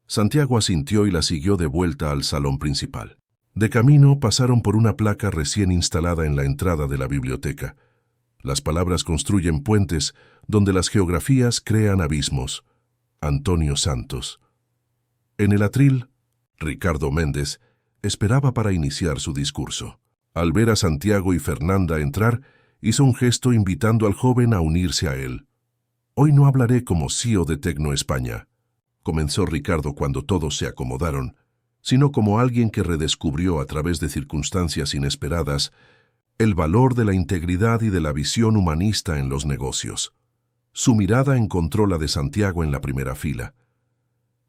Santiago asintió y la siguió de vuelta al salón principal. De camino pasaron por una placa recién instalada en la entrada de la biblioteca. Las palabras construyen puentes donde las geografías crean abismos. Antonio Santos. En el atril, Ricardo Méndez esperaba para iniciar su discurso. Al ver a Santiago y Fernanda entrar, hizo un gesto invitando al joven a unirse a él. Hoy no hablaré como CEO de Tecnoespaña, comenzó Ricardo cuando todos se acomodaron, sino como alguien que redescubrió a través de circunstancias inesperadas el valor de la integridad y de la visión humanista en los negocios. Su mirada encontró la de Santiago en la primera fila.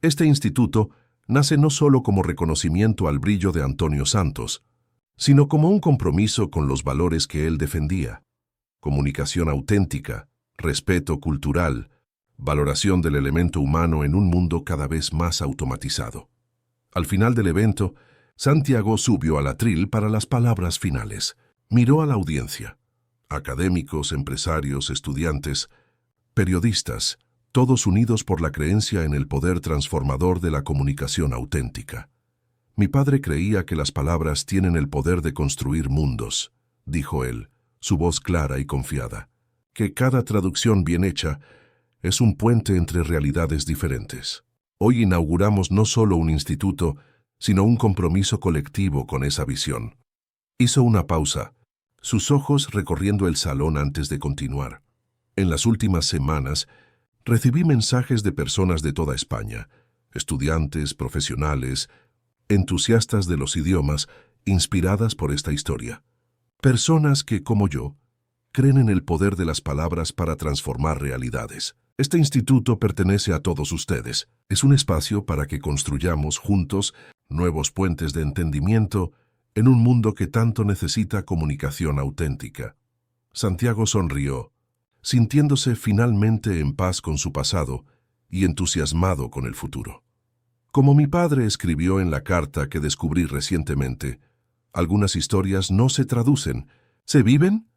Este instituto nace no solo como reconocimiento al brillo de Antonio Santos, sino como un compromiso con los valores que él defendía: comunicación auténtica, respeto cultural, valoración del elemento humano en un mundo cada vez más automatizado. Al final del evento, Santiago subió al atril para las palabras finales. Miró a la audiencia: académicos, empresarios, estudiantes, periodistas, todos unidos por la creencia en el poder transformador de la comunicación auténtica. Mi padre creía que las palabras tienen el poder de construir mundos, dijo él, su voz clara y confiada, que cada traducción bien hecha es un puente entre realidades diferentes. Hoy inauguramos no solo un instituto, sino un compromiso colectivo con esa visión. Hizo una pausa, sus ojos recorriendo el salón antes de continuar. En las últimas semanas, recibí mensajes de personas de toda España, estudiantes, profesionales, entusiastas de los idiomas, inspiradas por esta historia. Personas que, como yo, creen en el poder de las palabras para transformar realidades. Este instituto pertenece a todos ustedes. Es un espacio para que construyamos juntos nuevos puentes de entendimiento en un mundo que tanto necesita comunicación auténtica. Santiago sonrió, sintiéndose finalmente en paz con su pasado y entusiasmado con el futuro. Como mi padre escribió en la carta que descubrí recientemente, algunas historias no se traducen, se viven,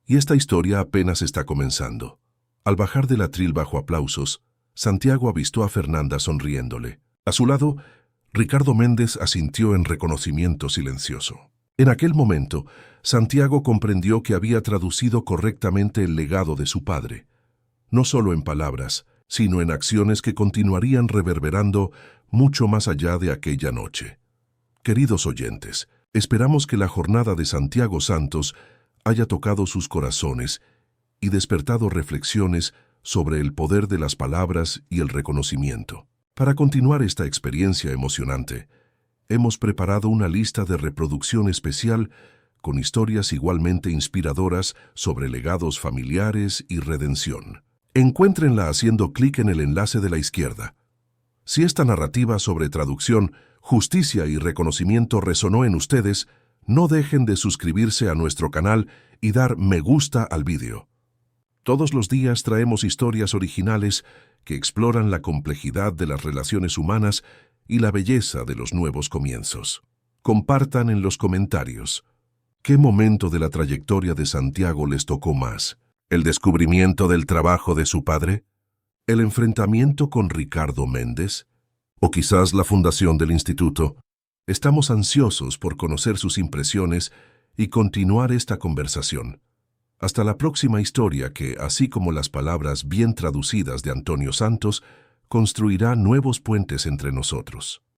y esta historia apenas está comenzando. Al bajar del atril bajo aplausos, Santiago avistó a Fernanda sonriéndole. A su lado, Ricardo Méndez asintió en reconocimiento silencioso. En aquel momento, Santiago comprendió que había traducido correctamente el legado de su padre, no solo en palabras, sino en acciones que continuarían reverberando mucho más allá de aquella noche. Queridos oyentes, esperamos que la jornada de Santiago Santos haya tocado sus corazones y despertado reflexiones sobre el poder de las palabras y el reconocimiento. Para continuar esta experiencia emocionante, hemos preparado una lista de reproducción especial con historias igualmente inspiradoras sobre legados familiares y redención. Encuéntrenla haciendo clic en el enlace de la izquierda. Si esta narrativa sobre traducción, justicia y reconocimiento resonó en ustedes, no dejen de suscribirse a nuestro canal y dar me gusta al vídeo. Todos los días traemos historias originales que exploran la complejidad de las relaciones humanas y la belleza de los nuevos comienzos. Compartan en los comentarios. ¿Qué momento de la trayectoria de Santiago les tocó más? ¿El descubrimiento del trabajo de su padre? ¿El enfrentamiento con Ricardo Méndez? ¿O quizás la fundación del instituto? Estamos ansiosos por conocer sus impresiones y continuar esta conversación. Hasta la próxima historia que, así como las palabras bien traducidas de Antonio Santos, construirá nuevos puentes entre nosotros.